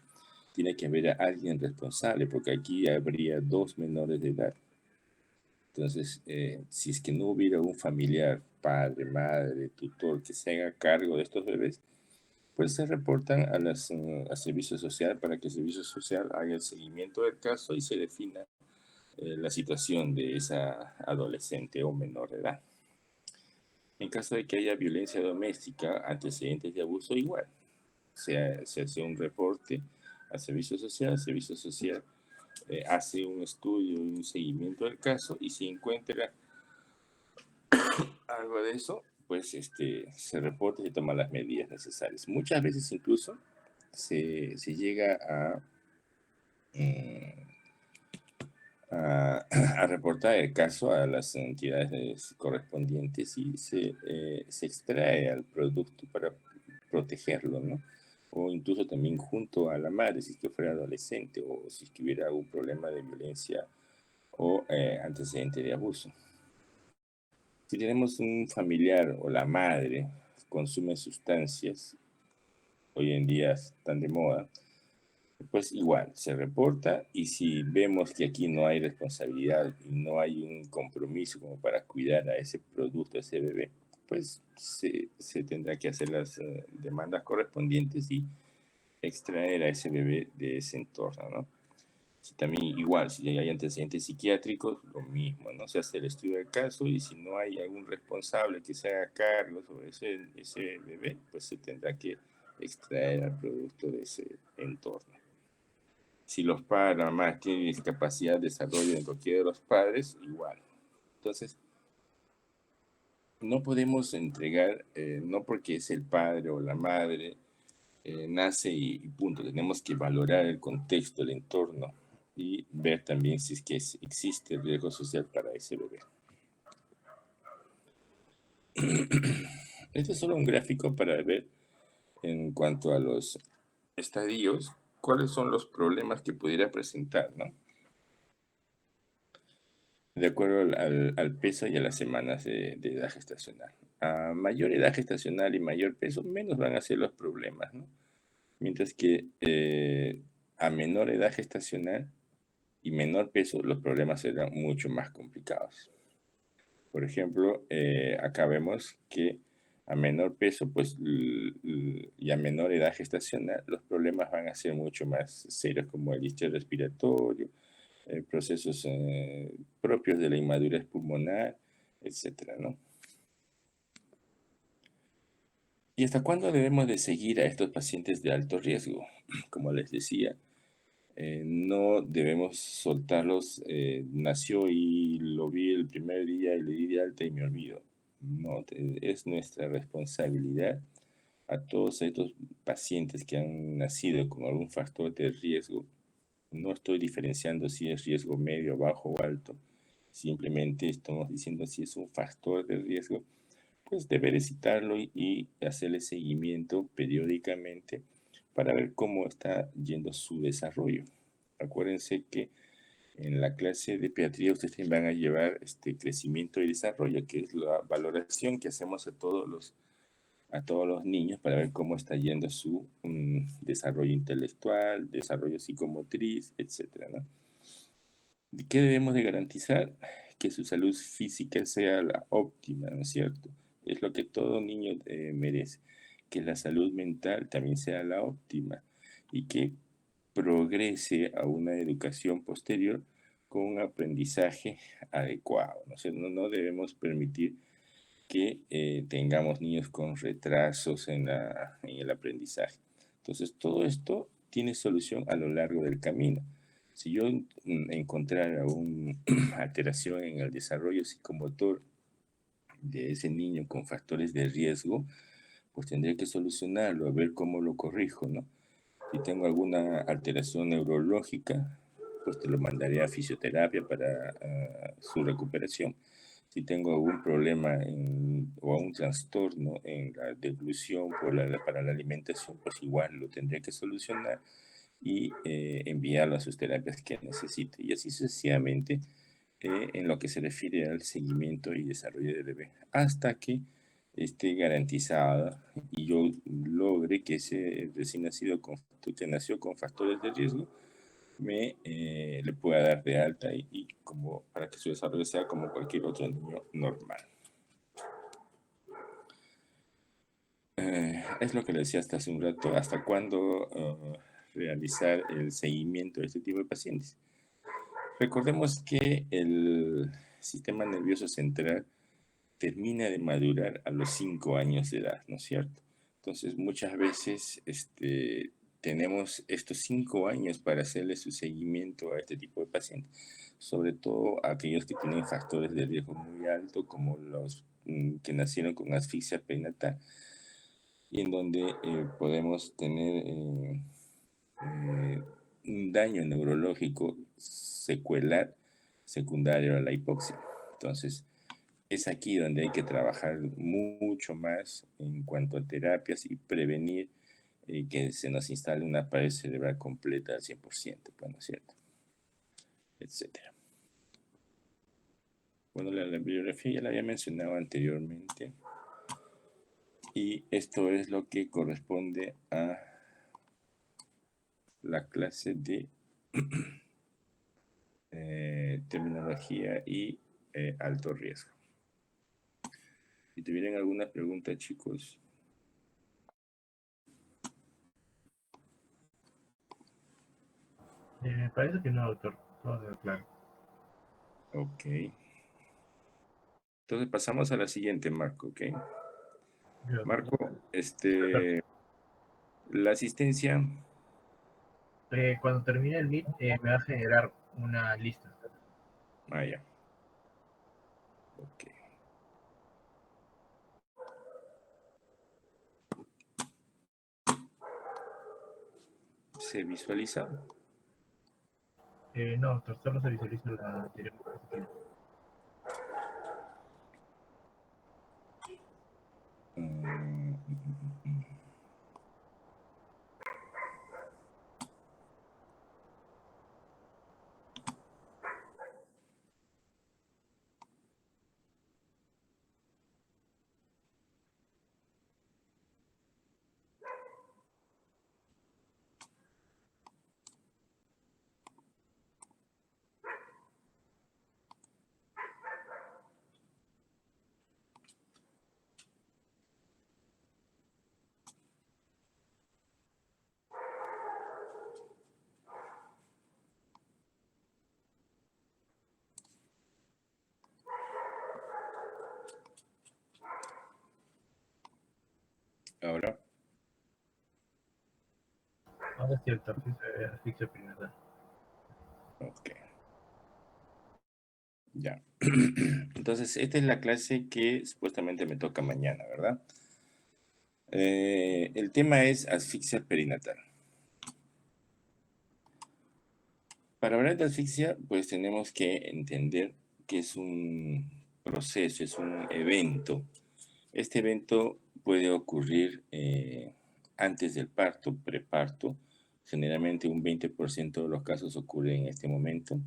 Tiene que haber a alguien responsable, porque aquí habría 2 menores de edad. Entonces, si es que no hubiera un familiar, padre, madre, tutor, que se haga cargo de estos bebés, pues se reportan al servicio social para que el servicio social haga el seguimiento del caso y se defina la situación de esa adolescente o menor de edad. En caso de que haya violencia doméstica, antecedentes de abuso, igual. Se hace un reporte al servicio social, hace un estudio y un seguimiento del caso y si encuentra algo de eso, pues se reporta y se toman las medidas necesarias. Muchas veces incluso se llega a reportar el caso a las entidades correspondientes y se extrae al producto para protegerlo, ¿no? O incluso también junto a la madre, si es que fuera adolescente o si es que hubiera algún problema de violencia o antecedente de abuso. Si tenemos un familiar o la madre consume sustancias, hoy en día están de moda, pues igual, se reporta y si vemos que aquí no hay responsabilidad y no hay un compromiso como para cuidar a ese producto, a ese bebé, pues se tendrá que hacer las demandas correspondientes y extraer a ese bebé de ese entorno, ¿no? Si también igual, si hay antecedentes psiquiátricos, lo mismo, ¿no? Se hace el estudio del caso y si no hay algún responsable que se haga cargo sobre ese bebé, pues se tendrá que extraer al producto de ese entorno. Si los padres, la mamá tienen discapacidad de desarrollo en cualquiera de los padres, igual. Entonces, no podemos entregar, no porque es el padre o la madre, nace y punto. Tenemos que valorar el contexto, el entorno y ver también si es que existe riesgo social para ese bebé. Este es solo un gráfico para ver en cuanto a los estadios, cuáles son los problemas que pudiera presentar, ¿no? De acuerdo al peso y a las semanas de edad gestacional. A mayor edad gestacional y mayor peso, menos van a ser los problemas, ¿no? Mientras que a menor edad gestacional y menor peso, los problemas serán mucho más complicados. Por ejemplo, acá vemos que a menor peso pues, y a menor edad gestacional, los problemas van a ser mucho más serios, como el distrés respiratorio, procesos propios de la inmadurez pulmonar, etcétera, ¿no? ¿Y hasta cuándo debemos de seguir a estos pacientes de alto riesgo? Como les decía, no debemos soltarlos. Nació y lo vi el primer día y le di de alta y me olvido. No, es nuestra responsabilidad a todos estos pacientes que han nacido con algún factor de riesgo. No estoy diferenciando si es riesgo medio, bajo o alto. Simplemente estamos diciendo si es un factor de riesgo, pues deber citarlo y hacerle seguimiento periódicamente para ver cómo está yendo su desarrollo. Acuérdense que en la clase de pediatría ustedes van a llevar este crecimiento y desarrollo, que es la valoración que hacemos a todos los niños para ver cómo está yendo su desarrollo intelectual, desarrollo psicomotriz, etcétera, ¿no? ¿Qué debemos de garantizar? Que su salud física sea la óptima, ¿no es cierto? Es lo que todo niño merece. Que la salud mental también sea la óptima y que progrese a una educación posterior con un aprendizaje adecuado, ¿no? O sea, no debemos permitir que tengamos niños con retrasos en el aprendizaje. Entonces, todo esto tiene solución a lo largo del camino. Si yo encontrara una alteración en el desarrollo psicomotor de ese niño con factores de riesgo, pues tendría que solucionarlo, a ver cómo lo corrijo, ¿no? Si tengo alguna alteración neurológica, pues te lo mandaré a fisioterapia para su recuperación. Si tengo algún problema o un trastorno en la deglución para la alimentación, pues igual lo tendré que solucionar y enviarlo a sus terapias que necesite. Y así sucesivamente en lo que se refiere al seguimiento y desarrollo del bebé, hasta que esté garantizada y yo logre que ese recién nacido que nació con factores de riesgo le pueda dar de alta y como para que su desarrollo sea como cualquier otro niño normal. Es lo que le decía hasta hace un rato, hasta cuándo realizar el seguimiento de este tipo de pacientes. Recordemos que el sistema nervioso central termina de madurar a los 5 años de edad, ¿no es cierto? Entonces, muchas veces tenemos estos 5 años para hacerle su seguimiento a este tipo de pacientes, sobre todo a aquellos que tienen factores de riesgo muy alto, como los que nacieron con asfixia perinatal, y en donde podemos tener un daño neurológico secuelar secundario a la hipoxia. Entonces, es aquí donde hay que trabajar mucho más en cuanto a terapias y prevenir que se nos instale una pared cerebral completa al 100%, pues, ¿no es cierto? Etcétera. Bueno, la bibliografía ya la había mencionado anteriormente y esto es lo que corresponde a la clase de terminología y alto riesgo. Si tuvieran alguna pregunta, chicos. Me parece que no, doctor. Todo quedó claro. Ok. Entonces pasamos a la siguiente, Marco, ¿ok? Yo, Marco, doctor, la asistencia. cuando termine el Meet, me va a generar una lista. Ah, ya. Ok. ¿Se visualiza? No, doctor, solo se visualiza la anterior diapositiva. Mm, Ahora, Ahora es cierto, asfixia perinatal. ok, ya. Entonces, esta es la clase que supuestamente me toca mañana, ¿verdad? El tema es asfixia perinatal. Para hablar de asfixia, pues tenemos que entender que es un proceso, es un evento. Este evento puede ocurrir antes del parto, preparto. Generalmente un 20% de los casos ocurren en este momento.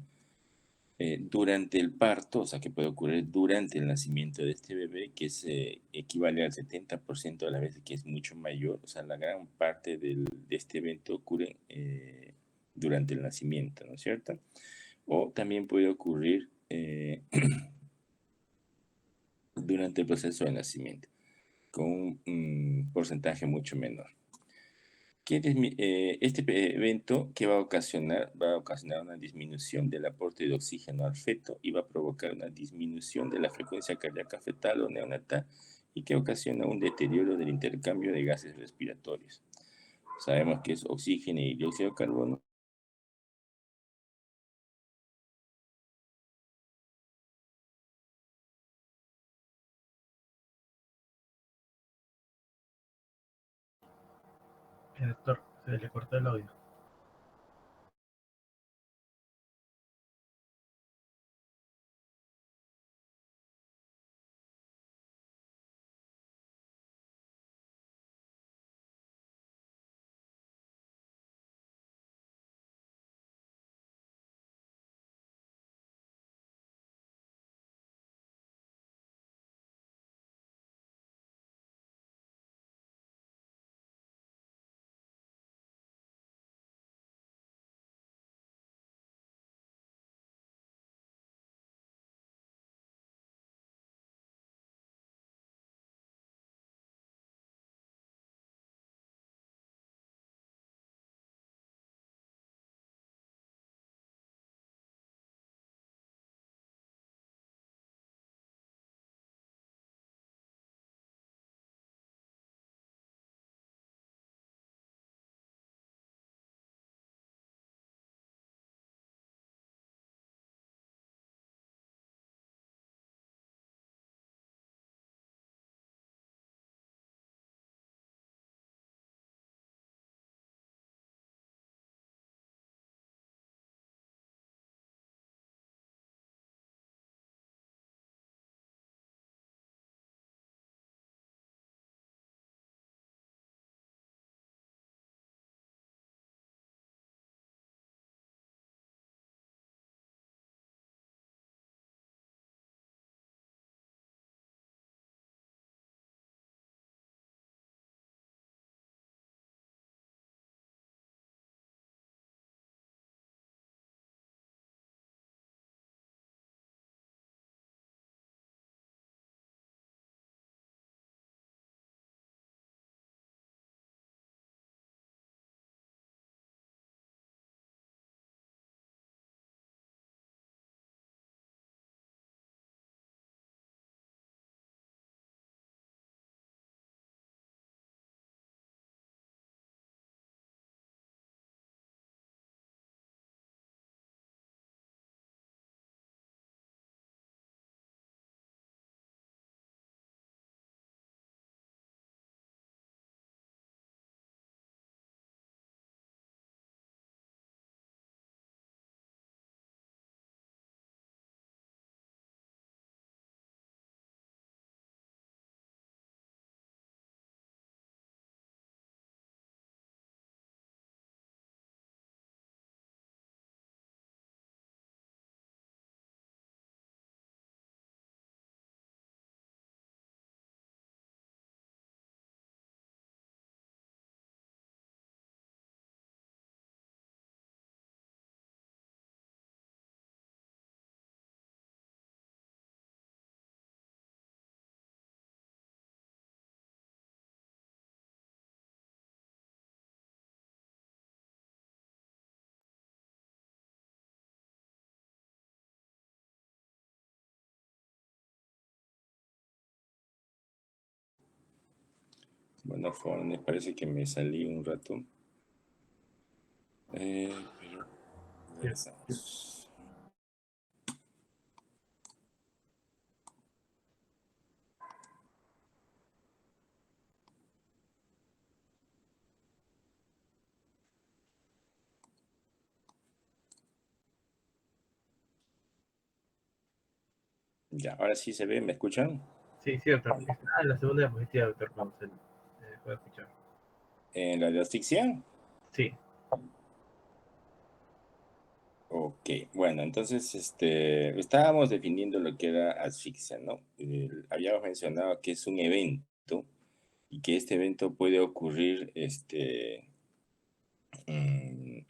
Durante el parto, o sea, que puede ocurrir durante el nacimiento de este bebé, que es, equivale al 70% de las veces, que es mucho mayor. O sea, la gran parte de este evento ocurre durante el nacimiento, ¿no es cierto? O también puede ocurrir durante el proceso de nacimiento, con un porcentaje mucho menor. Este evento que va a ocasionar? Va a ocasionar una disminución del aporte de oxígeno al feto y va a provocar una disminución de la frecuencia cardíaca fetal o neonatal y que ocasiona un deterioro del intercambio de gases respiratorios. Sabemos que es oxígeno y dióxido de carbono. El doctor, se le cortó el audio. Bueno, jóvenes, parece que me salí un rato. Pero regresamos. Ya, ahora sí se ve, ¿me escuchan? Sí, sí, doctor. Está en la segunda diapositiva, doctor, cuando se puede escuchar. En la de asfixia. Sí, Ok, bueno, entonces estábamos definiendo lo que era asfixia, ¿no? Habíamos mencionado que es un evento y que este evento puede ocurrir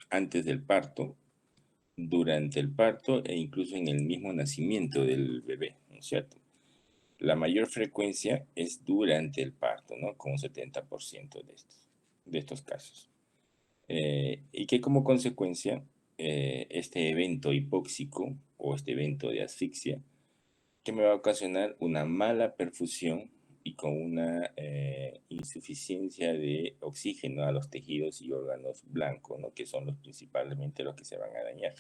antes del parto, durante el parto e incluso en el mismo nacimiento del bebé, ¿no es cierto? La mayor frecuencia es durante el parto, ¿no? Con un 70% de estos casos. Y que como consecuencia, este evento hipóxico o este evento de asfixia, que me va a ocasionar una mala perfusión y con una insuficiencia de oxígeno a los tejidos y órganos blancos, ¿no? Que son principalmente los que se van a dañar.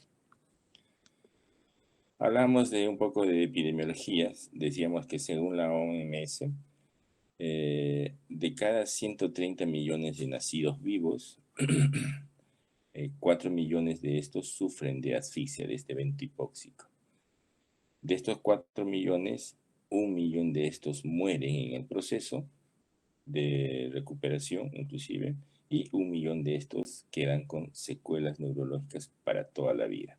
Hablamos de un poco de epidemiologías, decíamos que según la OMS, de cada 130 millones de nacidos vivos, 4 millones de estos sufren de asfixia, de este evento hipóxico. De estos 4 millones, 1 millón de estos mueren en el proceso de recuperación, inclusive, y 1 millón de estos quedan con secuelas neurológicas para toda la vida.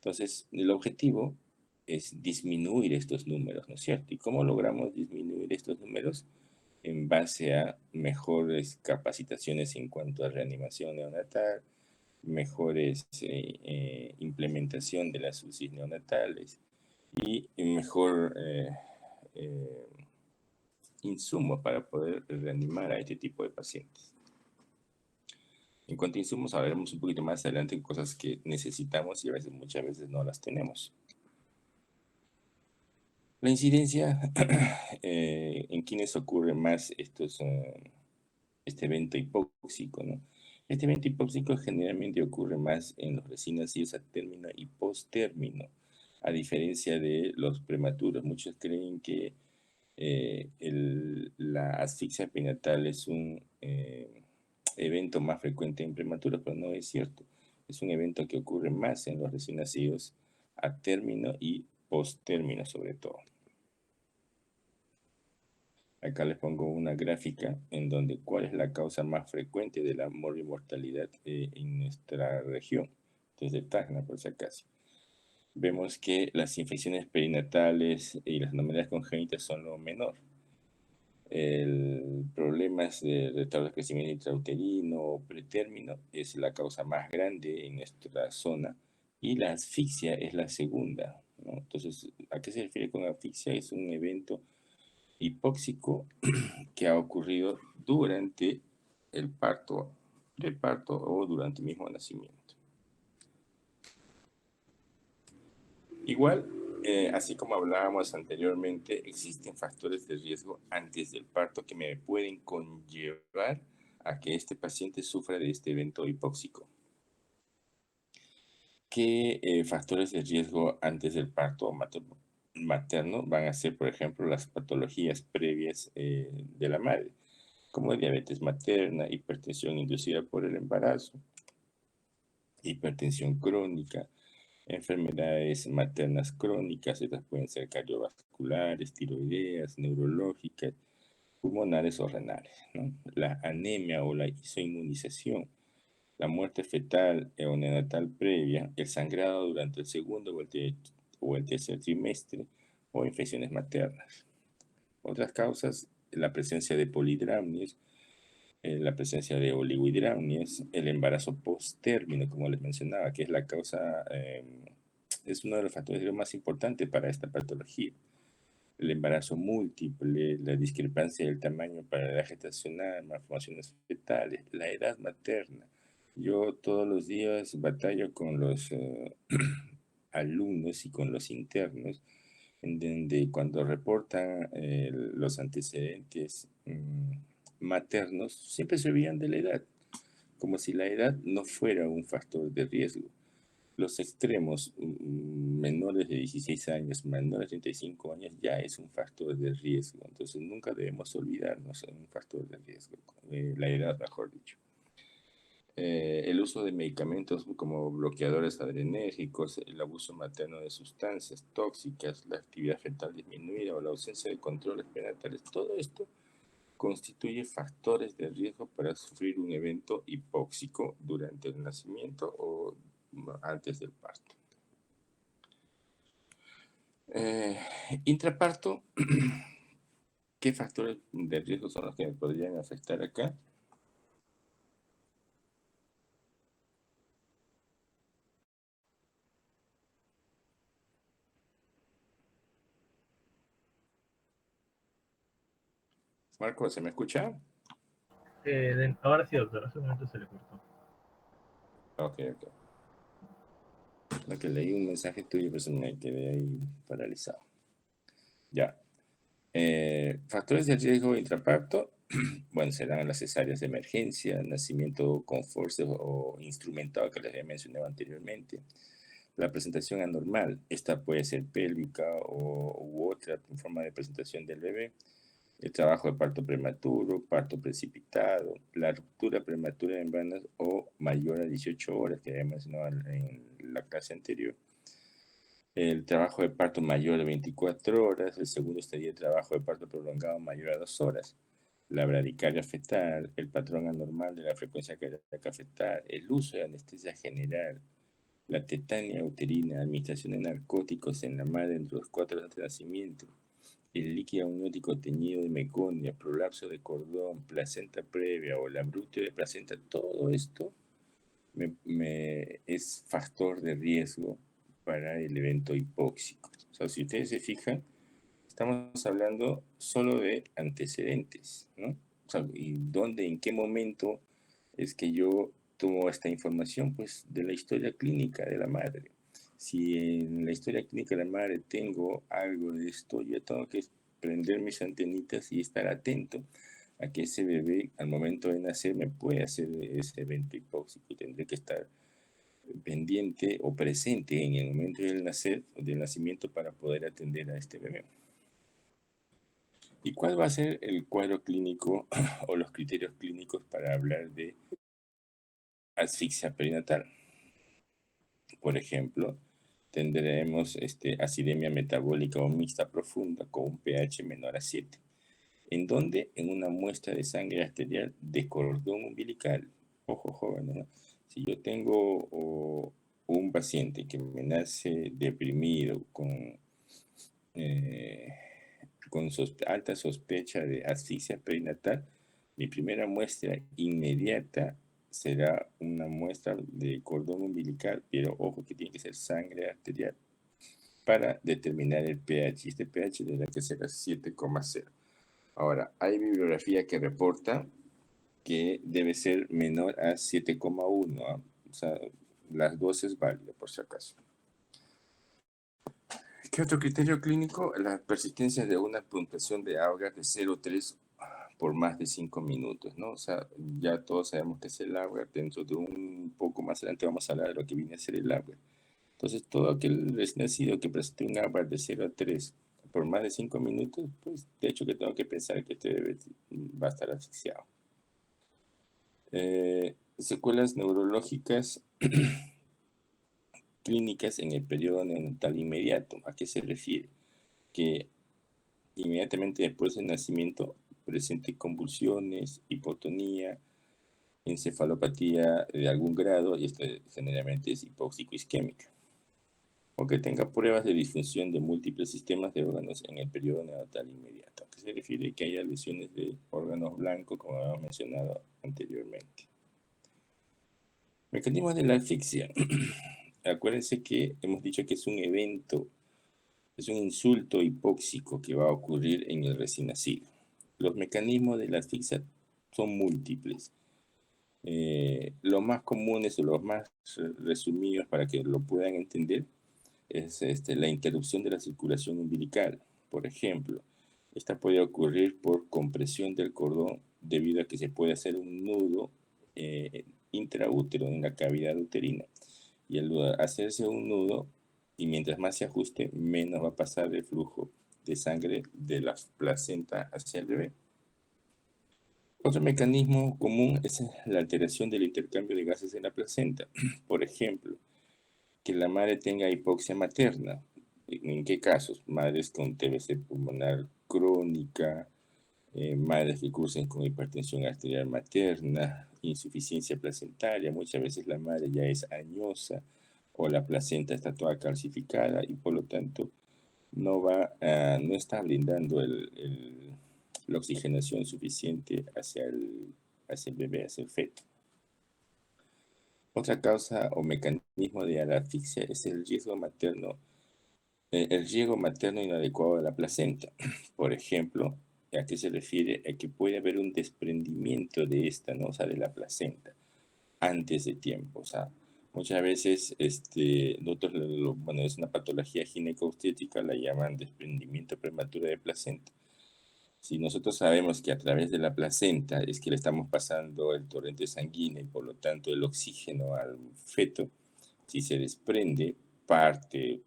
Entonces, el objetivo es disminuir estos números, ¿no es cierto? ¿Y cómo logramos disminuir estos números? En base a mejores capacitaciones en cuanto a reanimación neonatal, mejores implementación de las UCIs neonatales y mejor eh, insumo para poder reanimar a este tipo de pacientes. En cuanto a insumos, hablaremos un poquito más adelante en cosas que necesitamos y a veces, muchas veces no las tenemos. La incidencia, en quienes ocurre más este evento hipóxico, ¿no? Este evento hipóxico generalmente ocurre más en los recién nacidos a término y post-término, a diferencia de los prematuros. Muchos creen que la asfixia perinatal es un evento más frecuente en prematuros, pero no es cierto. Es un evento que ocurre más en los recién nacidos a término y post-término sobre todo. Acá les pongo una gráfica en donde cuál es la causa más frecuente de la morbimortalidad en nuestra región, desde Tacna por si acaso. Vemos que las infecciones perinatales y las anomalías congénitas son lo menor. El problema es de retardo de crecimiento intrauterino o pretérmino es la causa más grande en nuestra zona y la asfixia es la segunda, ¿no? Entonces, ¿a qué se refiere con asfixia? Es un evento hipóxico que ha ocurrido durante el parto, o durante el mismo nacimiento. Igual, así como hablábamos anteriormente, existen factores de riesgo antes del parto que me pueden conllevar a que este paciente sufra de este evento hipóxico. ¿Qué factores de riesgo antes del parto materno van a ser, por ejemplo, las patologías previas de la madre, como diabetes materna, hipertensión inducida por el embarazo, hipertensión crónica, enfermedades maternas crónicas? Estas pueden ser cardiovasculares, tiroideas, neurológicas, pulmonares o renales, ¿no? La anemia o la isoinmunización, la muerte fetal o neonatal previa, el sangrado durante el segundo o el tercer trimestre o infecciones maternas. Otras causas, la presencia de polidramnios, la presencia de oligohidramnios, el embarazo post-término, como les mencionaba, que es la causa, es uno de los factores más importantes para esta patología. El embarazo múltiple, la discrepancia del tamaño para la edad gestacional, malformaciones fetales, la edad materna. Yo todos los días batallo con los alumnos y con los internos, en donde cuando reportan los antecedentes maternos siempre se olvidan de la edad, como si la edad no fuera un factor de riesgo. Los extremos, menores de 16 años, menores de 35 años, ya es un factor de riesgo. Entonces nunca debemos olvidarnos de un factor de riesgo, la edad, mejor dicho. El uso de medicamentos como bloqueadores adrenérgicos, el abuso materno de sustancias tóxicas, la actividad fetal disminuida o la ausencia de controles prenatales, todo esto constituye factores de riesgo para sufrir un evento hipóxico durante el nacimiento o antes del parto. Intraparto, ¿qué factores de riesgo son los que me podrían afectar acá? Marco, ¿se me escucha? Ahora sí, doctor, hace un momento se le cortó. Ok. Lo que leí un mensaje tuyo, pues me quedé ahí paralizado. Ya. Factores de riesgo intraparto, bueno, serán las cesáreas de emergencia, nacimiento con forceps o instrumentado que les había mencionado anteriormente. La presentación anormal, esta puede ser pélvica u otra forma de presentación del bebé. El trabajo de parto prematuro, parto precipitado, la ruptura prematura de membranas o mayor a 18 horas, que había mencionado en la clase anterior. El trabajo de parto mayor a 24 horas, el segundo estaría el trabajo de parto prolongado mayor a 2 horas, la bradicardia fetal, el patrón anormal de la frecuencia cardíaca fetal, el uso de anestesia general, la tetania uterina, administración de narcóticos en la madre entre los 4 horas de nacimiento, el líquido amniótico teñido de meconia, prolapso de cordón, placenta previa o el abrupto de placenta, todo esto es factor de riesgo para el evento hipóxico. O sea, si ustedes se fijan, estamos hablando solo de antecedentes, ¿no? O sea, ¿y dónde, en qué momento es que yo tomo esta información? Pues de la historia clínica de la madre. Si en la historia clínica de la madre tengo algo de esto, yo tengo que prender mis antenitas y estar atento a que ese bebé al momento de nacer me puede hacer ese evento hipóxico y tendré que estar pendiente o presente en el momento del nacimiento para poder atender a este bebé. ¿Y cuál va a ser el cuadro clínico o los criterios clínicos para hablar de asfixia perinatal? Por ejemplo, tendremos acidemia metabólica o mixta profunda con un pH menor a 7. ¿En dónde? En una muestra de sangre arterial de cordón umbilical. Ojo, jóvenes, ¿no? Si yo tengo un paciente que me nace deprimido eh, con alta sospecha de asfixia perinatal, mi primera muestra inmediata será una muestra de cordón umbilical, pero ojo que tiene que ser sangre arterial para determinar el pH. Este pH tendrá que ser a 7,0. Ahora, hay bibliografía que reporta que debe ser menor a 7,1, ¿eh? O sea, las dos es válida por si acaso. ¿Qué otro criterio clínico? La persistencia de una puntuación de Apgar de 0,3 por más de 5 minutos, ¿no? O sea, ya todos sabemos que es el Apgar. Dentro de un poco más adelante vamos a hablar de lo que viene a ser el Apgar. Entonces, todo aquel recién nacido que presente un Apgar de 0 a 3 por más de 5 minutos, pues de hecho que tengo que pensar que este bebé va a estar asfixiado. Secuelas neurológicas clínicas en el periodo neonatal inmediato. ¿A qué se refiere? Que inmediatamente después del nacimiento presente convulsiones, hipotonía, encefalopatía de algún grado, y esto generalmente es hipóxico-isquémica. O que tenga pruebas de disfunción de múltiples sistemas de órganos en el periodo neonatal inmediato. ¿A qué se refiere? Que haya lesiones de órganos blancos, como habíamos mencionado anteriormente. Mecanismos de la asfixia. Acuérdense que hemos dicho que es un evento, es un insulto hipóxico que va a ocurrir en el recién nacido. Los mecanismos de la asfixia son múltiples. Los más comunes o los más resumidos para que lo puedan entender es la interrupción de la circulación umbilical. Por ejemplo, Esta puede ocurrir por compresión del cordón debido a que se puede hacer un nudo intraútero en la cavidad uterina. Y al hacerse un nudo, y mientras más se ajuste, menos va a pasar el flujo de sangre de la placenta hacia el bebé. Otro mecanismo común es la alteración del intercambio de gases en la placenta. Por ejemplo, que la madre tenga hipoxia materna. ¿En qué casos? Madres con TBC pulmonar crónica, madres que cursen con hipertensión arterial materna, insuficiencia placentaria. Muchas veces la madre ya es añosa o la placenta está toda calcificada y por lo tanto no está brindando la oxigenación suficiente hacia el bebé, hacia el feto. Otra causa o mecanismo de la asfixia es el riego materno inadecuado de la placenta. Por ejemplo, ¿a qué se refiere? A que puede haber un desprendimiento de esta, ¿no? O sea, de la placenta antes de tiempo. O sea, muchas veces, nosotros, bueno, es una patología gineco-obstétrica, la llaman desprendimiento prematuro de placenta. Si nosotros sabemos que a través de la placenta es que le estamos pasando el torrente sanguíneo y por lo tanto el oxígeno al feto, si se desprende parte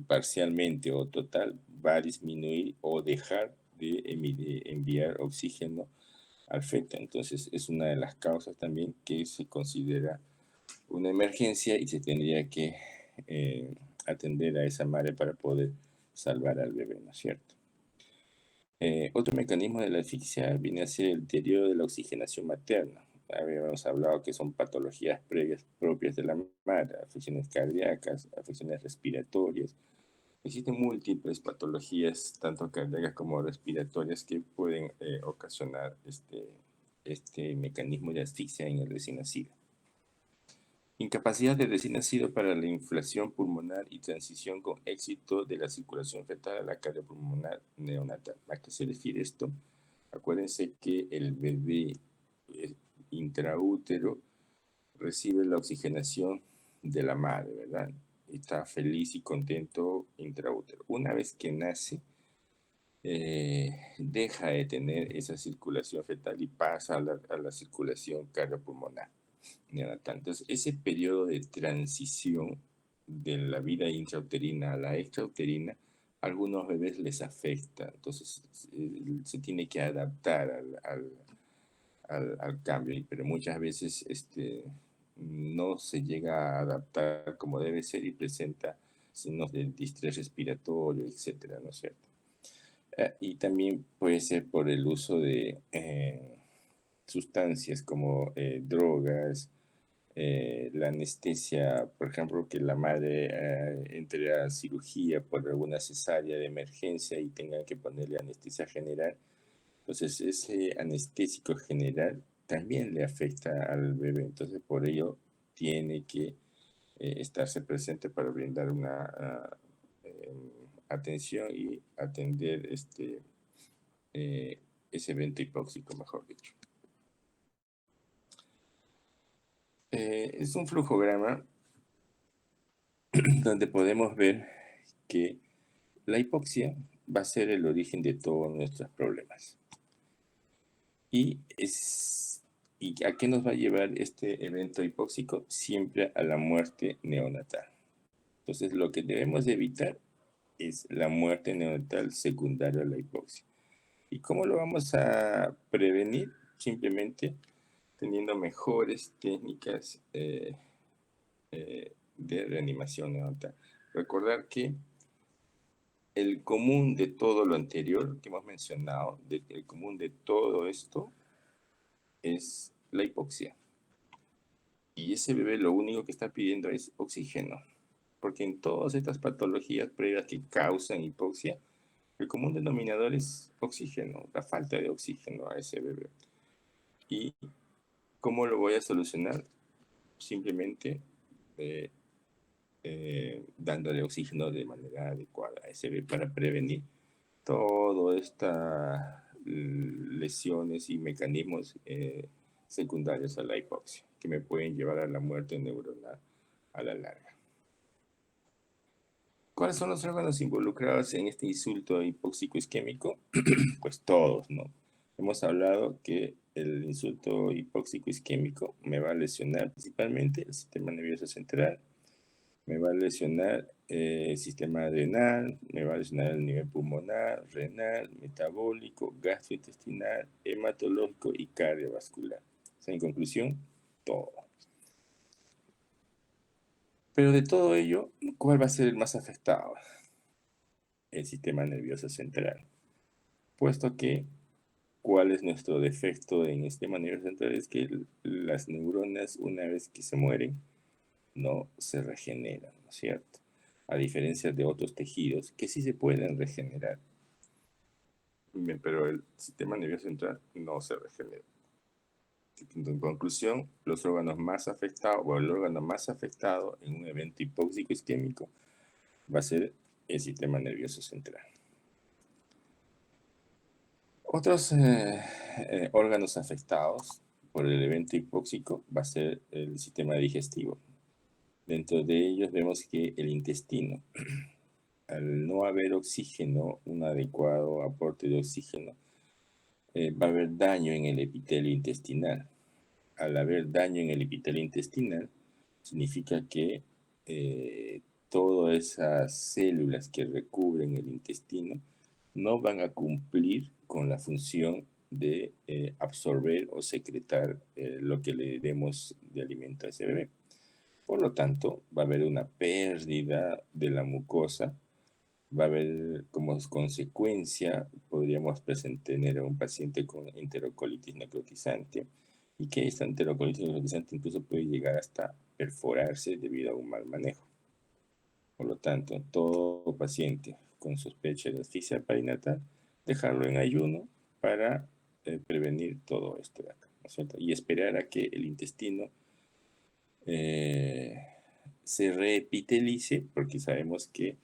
parcialmente o total, va a disminuir o dejar de enviar oxígeno al feto. Entonces es una de las causas también que se considera una emergencia y se tendría que atender a esa madre para poder salvar al bebé, ¿no es cierto? Otro mecanismo de la asfixia viene a ser el deterioro de la oxigenación materna. Habíamos hablado que son patologías previas propias de la madre, afecciones cardíacas, afecciones respiratorias. Existen múltiples patologías, tanto cardíacas como respiratorias, que pueden ocasionar este mecanismo de asfixia en el recién nacido. Incapacidad del recién nacido para la inflación pulmonar y transición con éxito de la circulación fetal a la cardiopulmonar neonatal. ¿A qué se refiere esto? Acuérdense que el bebé intraútero recibe la oxigenación de la madre, ¿verdad? Está feliz y contento intraútero. Una vez que nace, deja de tener esa circulación fetal y pasa a la circulación cardiopulmonar neonatal. Entonces, ese periodo de transición de la vida intrauterina a la extrauterina, a algunos bebés les afecta. Entonces, se tiene que adaptar al cambio, pero muchas veces no se llega a adaptar como debe ser y presenta signos de distrés respiratorio, etcétera, ¿no es cierto? Y también puede ser por el uso de sustancias como drogas, la anestesia, por ejemplo, que la madre entre a cirugía por alguna cesárea de emergencia y tengan que ponerle anestesia general. Entonces, ese anestésico general también le afecta al bebé. Entonces, por ello, tiene que estarse presente para brindar una atención y atender ese evento hipóxico, mejor dicho. Es un flujograma donde podemos ver que la hipoxia va a ser el origen de todos nuestros problemas. ¿Y a qué nos va a llevar este evento hipóxico? Siempre a la muerte neonatal. Entonces, lo que debemos evitar es la muerte neonatal secundaria a la hipoxia. ¿Y cómo lo vamos a prevenir? Simplemente teniendo mejores técnicas de reanimación neonatal. Recordar que el común de todo lo anterior que hemos mencionado, el común de todo esto es la hipoxia. Y ese bebé lo único que está pidiendo es oxígeno. Porque en todas estas patologías previas que causan hipoxia, el común denominador es oxígeno, la falta de oxígeno a ese bebé. ¿Y cómo lo voy a solucionar? Simplemente dándole oxígeno de manera adecuada a ese bebé para prevenir todas estas lesiones y mecanismos secundarios a la hipoxia que me pueden llevar a la muerte neuronal a la larga. ¿Cuáles son los órganos involucrados en este insulto hipóxico isquémico? Pues todos, ¿no? Hemos hablado que el insulto hipóxico isquémico me va a lesionar principalmente el sistema nervioso central, me va a lesionar el sistema adrenal, me va a lesionar el nivel pulmonar, renal, metabólico, gastrointestinal, hematológico y cardiovascular. O sea, en conclusión, todo. Pero de todo ello, ¿cuál va a ser el más afectado? El sistema nervioso central. Puesto que, ¿cuál es nuestro defecto en el sistema nervioso central? Es que las neuronas, una vez que se mueren, no se regeneran, ¿no es cierto? A diferencia de otros tejidos que sí se pueden regenerar. Bien, pero el sistema nervioso central no se regenera. En conclusión, los órganos más afectados, o el órgano más afectado en un evento hipóxico isquémico va a ser el sistema nervioso central. Otros órganos afectados por el evento hipóxico va a ser el sistema digestivo. Dentro de ellos vemos que el intestino, al no haber oxígeno, un adecuado aporte de oxígeno, va a haber daño en el epitelio intestinal. Al haber daño en el epitelio intestinal, significa que todas esas células que recubren el intestino no van a cumplir con la función de absorber o secretar lo que le demos de alimento a ese bebé. Por lo tanto, va a haber una pérdida de la mucosa, va a haber como consecuencia, podríamos tener a un paciente con enterocolitis necrotizante, y que esta enterocolitis necrotizante incluso puede llegar hasta perforarse debido a un mal manejo. Por lo tanto, todo paciente con sospecha de asfixia perinatal, dejarlo en ayuno para prevenir todo esto de acá, ¿no es cierto? Y esperar a que el intestino eh, se reepitelice, porque sabemos que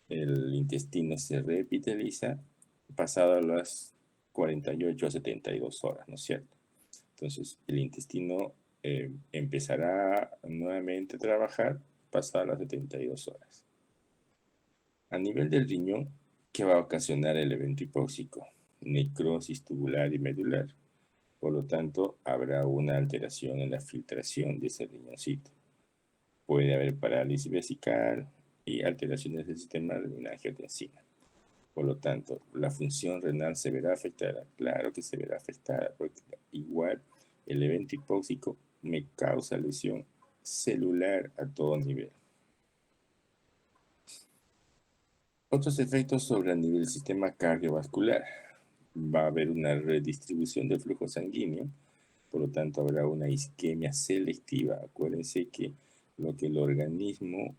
el intestino se reepiteliza pasado las 48 a 72 horas, ¿no es cierto? Entonces, el intestino empezará nuevamente a trabajar pasadas las 72 horas. A nivel del riñón, ¿qué va a ocasionar el evento hipóxico? Necrosis tubular y medular. Por lo tanto, habrá una alteración en la filtración de ese riñoncito. Puede haber parálisis vesical y alteraciones del sistema renina-angiotensina. Por lo tanto, la función renal se verá afectada. Claro que se verá afectada, porque igual el evento hipóxico me causa lesión celular a todo nivel. Otros efectos sobre el nivel del sistema cardiovascular. Va a haber una redistribución del flujo sanguíneo, por lo tanto habrá una isquemia selectiva. Acuérdense que lo que el organismo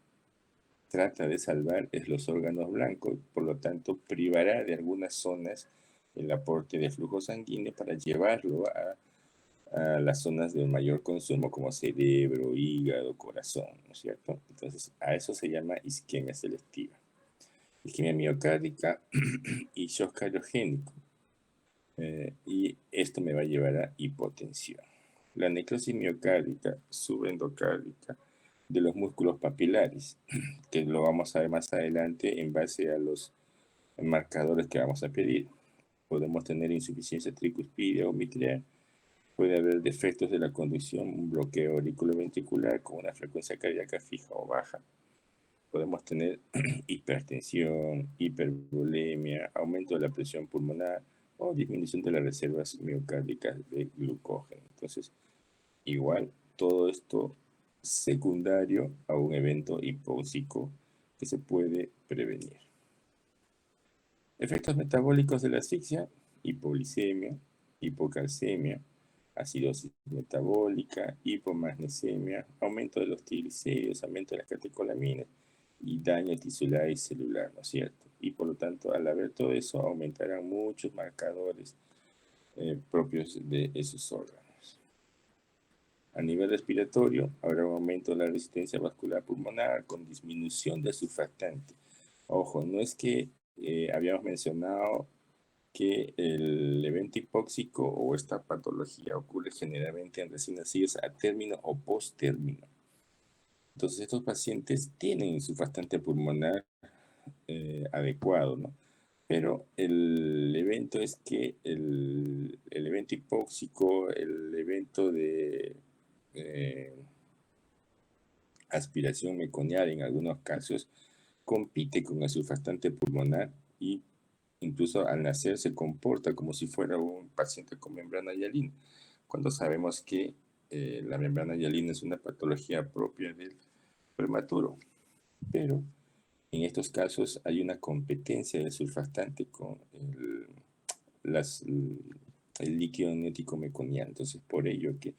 trata de salvar es los órganos blancos, por lo tanto privará de algunas zonas el aporte de flujo sanguíneo para llevarlo a las zonas de mayor consumo como cerebro, hígado, corazón, ¿no es cierto? Entonces a eso se llama isquemia selectiva. Isquemia miocárdica y shock cardiogénico. Y esto me va a llevar a hipotensión. La necrosis miocárdica, subendocárdica, de los músculos papilares, que lo vamos a ver más adelante en base a los marcadores que vamos a pedir. Podemos tener insuficiencia tricuspidea o mitral, puede haber defectos de la conducción, un bloqueo auriculoventricular con una frecuencia cardíaca fija o baja. Podemos tener hipertensión, hipervolemia, aumento de la presión pulmonar o disminución de las reservas miocárdicas de glucógeno. Entonces, igual, todo esto secundario a un evento hipóxico que se puede prevenir. Efectos metabólicos de la asfixia: hipoglicemia, hipocalcemia, acidosis metabólica, hipomagnesemia, aumento de los triglicéridos, aumento de las catecolaminas y daño tisular y celular, ¿no es cierto? Y por lo tanto, al haber todo eso, aumentarán muchos marcadores propios de esos órganos. A nivel respiratorio, habrá un aumento de la resistencia vascular pulmonar con disminución del surfactante. Ojo, no es que habíamos mencionado que el evento hipóxico o esta patología ocurre generalmente en recién nacidos a término o post-término. Entonces, estos pacientes tienen surfactante pulmonar adecuado, ¿no? Pero el evento es que el evento hipóxico, el evento de aspiración meconial en algunos casos, compite con el surfactante pulmonar y incluso al nacer se comporta como si fuera un paciente con membrana hialina, cuando sabemos que la membrana hialina es una patología propia del prematuro. Pero en estos casos hay una competencia del surfactante con el líquido amniótico meconial, entonces por ello que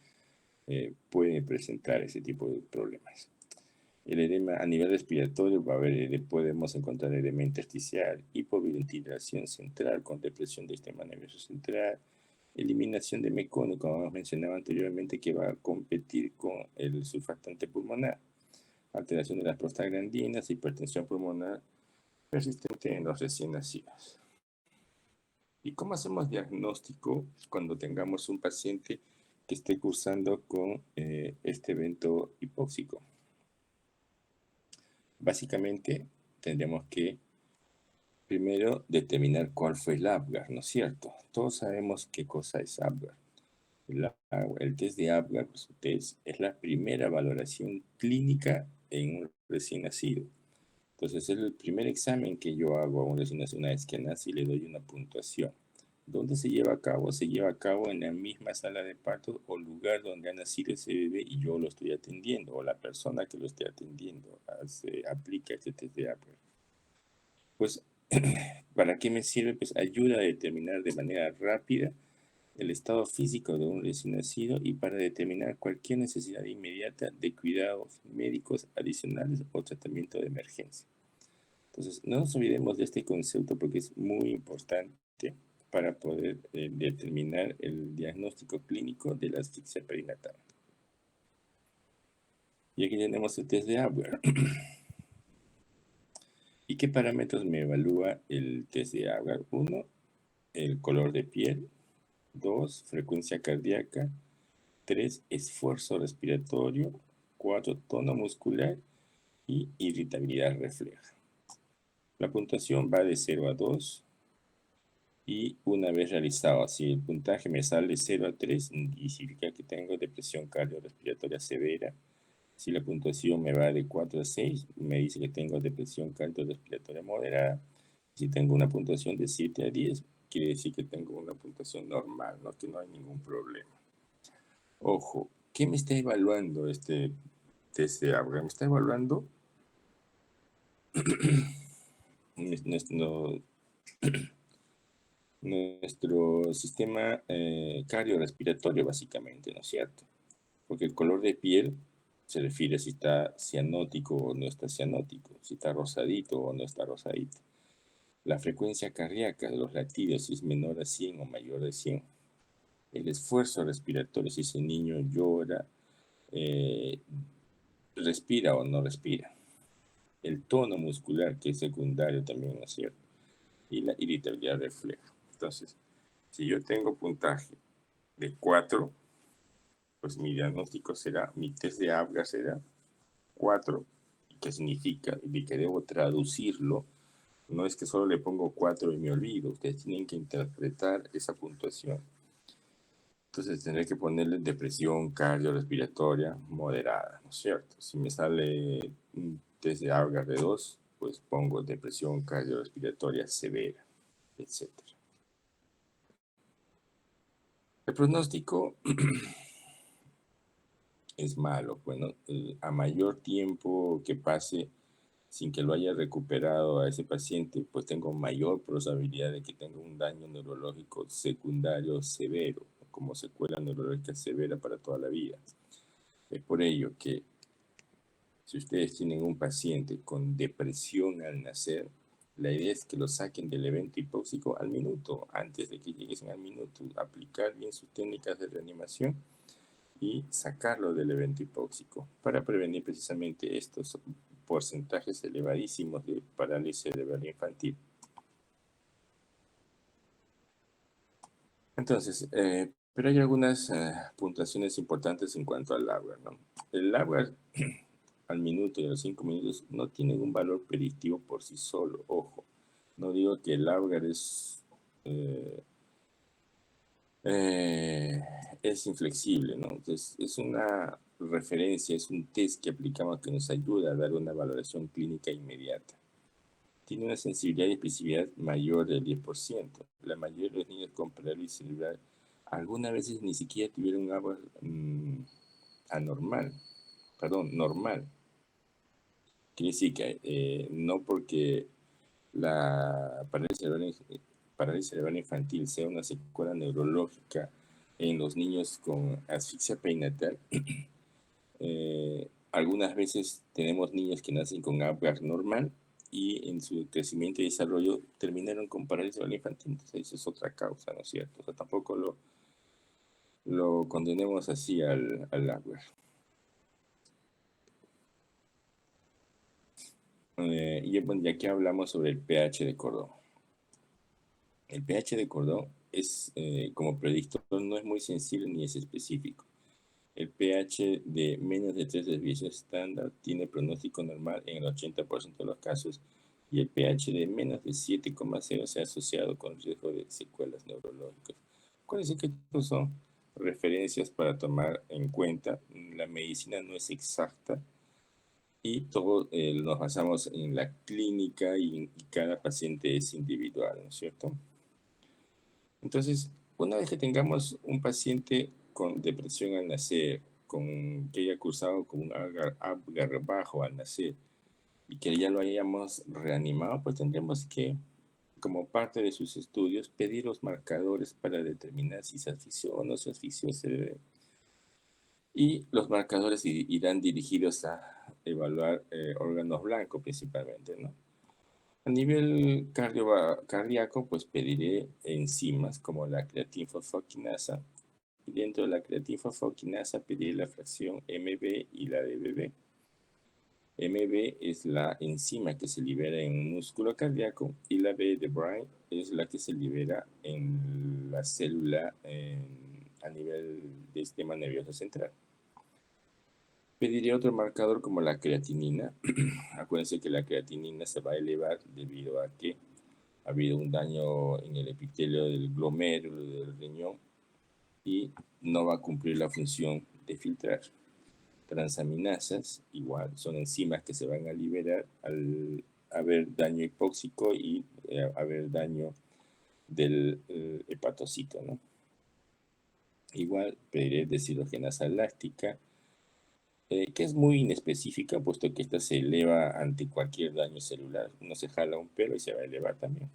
puede presentar ese tipo de problemas. El edema a nivel respiratorio va a haber, podemos encontrar edema intersticial, hipoventilación central con depresión del sistema nervioso central, eliminación de meconio, como hemos mencionado anteriormente, que va a competir con el surfactante pulmonar, alteración de las prostaglandinas, hipertensión pulmonar persistente en los recién nacidos. ¿Y cómo hacemos diagnóstico cuando tengamos un paciente que esté cursando con este evento hipóxico? Básicamente, tendremos que primero determinar cuál fue el Apgar, ¿no es cierto? Todos sabemos qué cosa es Apgar. El test de Apgar es la primera valoración clínica en un recién nacido. Entonces, es el primer examen que yo hago a un recién nacido una vez que nace y le doy una puntuación. ¿Dónde se lleva a cabo? Se lleva a cabo en la misma sala de parto o lugar donde ha nacido ese bebé y yo lo estoy atendiendo, o la persona que lo esté atendiendo aplica este test de Apgar. Pues, ¿para qué me sirve? Pues ayuda a determinar de manera rápida el estado físico de un recién nacido y para determinar cualquier necesidad inmediata de cuidados médicos adicionales o tratamiento de emergencia. Entonces, no nos olvidemos de este concepto porque es muy importante para poder determinar el diagnóstico clínico de la asfixia perinatal. Y aquí tenemos el test de Apgar. ¿Y qué parámetros me evalúa el test de Apgar? 1, el color de piel. 2, frecuencia cardíaca. 3, esfuerzo respiratorio. 4, tono muscular. Y irritabilidad refleja. La puntuación va de 0 a 2. Y una vez realizado, si el puntaje me sale 0 a 3, significa que tengo depresión cardiorrespiratoria severa. Si la puntuación me va de 4 a 6, me dice que tengo depresión cardiorrespiratoria moderada. Si tengo una puntuación de 7 a 10, quiere decir que tengo una puntuación normal, ¿no? Que no hay ningún problema. Ojo, ¿qué me está evaluando este test de Apgar? Me está evaluando nuestro sistema cardiorrespiratorio, básicamente, ¿no es cierto? Porque el color de piel se refiere a si está cianótico o no está cianótico, si está rosadito o no está rosadito. La frecuencia cardíaca de los latidos, si es menor a 100 o mayor a 100. El esfuerzo respiratorio, si ese niño llora, respira o no respira. El tono muscular, que es secundario también, ¿no es cierto? Y la irritabilidad refleja. Entonces, si yo tengo puntaje de 4, pues mi diagnóstico será, mi test de Apgar será 4. ¿Qué significa? Y que debo traducirlo. No es que solo le pongo 4 y me olvido. Ustedes tienen que interpretar esa puntuación. Entonces tendré que ponerle depresión cardiorrespiratoria moderada, ¿no es cierto? Si me sale un test de Apgar de 2, pues pongo depresión cardiorrespiratoria severa, etc. El pronóstico es malo. Bueno, a mayor tiempo que pase sin que lo haya recuperado a ese paciente, pues tengo mayor probabilidad de que tenga un daño neurológico secundario severo, como secuela neurológica severa para toda la vida. Es por ello que si ustedes tienen un paciente con depresión al nacer, la idea es que lo saquen del evento hipóxico al minuto, antes de que lleguen al minuto, aplicar bien sus técnicas de reanimación y sacarlo del evento hipóxico para prevenir precisamente estos porcentajes elevadísimos de parálisis cerebral infantil. Entonces, pero hay algunas puntuaciones importantes en cuanto al Apgar, ¿no? El Apgar al minuto y a los 5 minutos no tienen un valor predictivo por sí solo. Ojo, no digo que el Apgar eh, eh, es inflexible, ¿no? Entonces, es una referencia, es un test que aplicamos que nos ayuda a dar una valoración clínica inmediata. Tiene una sensibilidad y especificidad mayor del 10%. La mayoría de los niños con parálisis cerebral algunas veces ni siquiera tuvieron un agua anormal, perdón, normal. Quiere decir que no porque la parálisis cerebral infantil sea una secuela neurológica en los niños con asfixia perinatal, algunas veces tenemos niños que nacen con Apgar normal y en su crecimiento y desarrollo terminaron con parálisis cerebral infantil. Entonces, eso es otra causa, ¿no es cierto? O sea, tampoco lo condenemos así al Apgar. Y bueno, ya que hablamos sobre el pH de cordón. El pH de cordón es, como predictor, no es muy sensible ni es específico. El pH de menos de 3 desviaciones estándar tiene pronóstico normal en el 80% de los casos y el pH de menos de 7,0 se ha asociado con riesgo de secuelas neurológicas. Acuérdense que estos son referencias para tomar en cuenta. La medicina no es exacta y todo nos basamos en la clínica y cada paciente es individual, ¿no es cierto? Entonces, una vez que tengamos un paciente con depresión al nacer, que haya cursado con un Apgar bajo al nacer y que ya lo hayamos reanimado, pues tendremos que, como parte de sus estudios, pedir los marcadores para determinar si se asfixió o no se asfixió ese bebé. Y los marcadores irán dirigidos a evaluar órganos blancos principalmente, ¿no? A nivel cardíaco, pues pediré enzimas como la creatinfosfoquinasa. Y dentro de la creatinfosfoquinasa pediré la fracción MB y la DBB. MB es la enzima que se libera en un músculo cardíaco y la B de Brain es la que se libera en la célula a nivel del sistema nervioso central. Pediré otro marcador como la creatinina. Acuérdense que la creatinina se va a elevar debido a que ha habido un daño en el epitelio del glomérulo del riñón y no va a cumplir la función de filtrar. Transaminasas, igual, son enzimas que se van a liberar al haber daño hipóxico y haber daño del hepatocito, ¿no? Igual pediré deshidrogenasa láctica, que es muy inespecífica, puesto que esta se eleva ante cualquier daño celular. Uno se jala un pelo y se va a elevar también.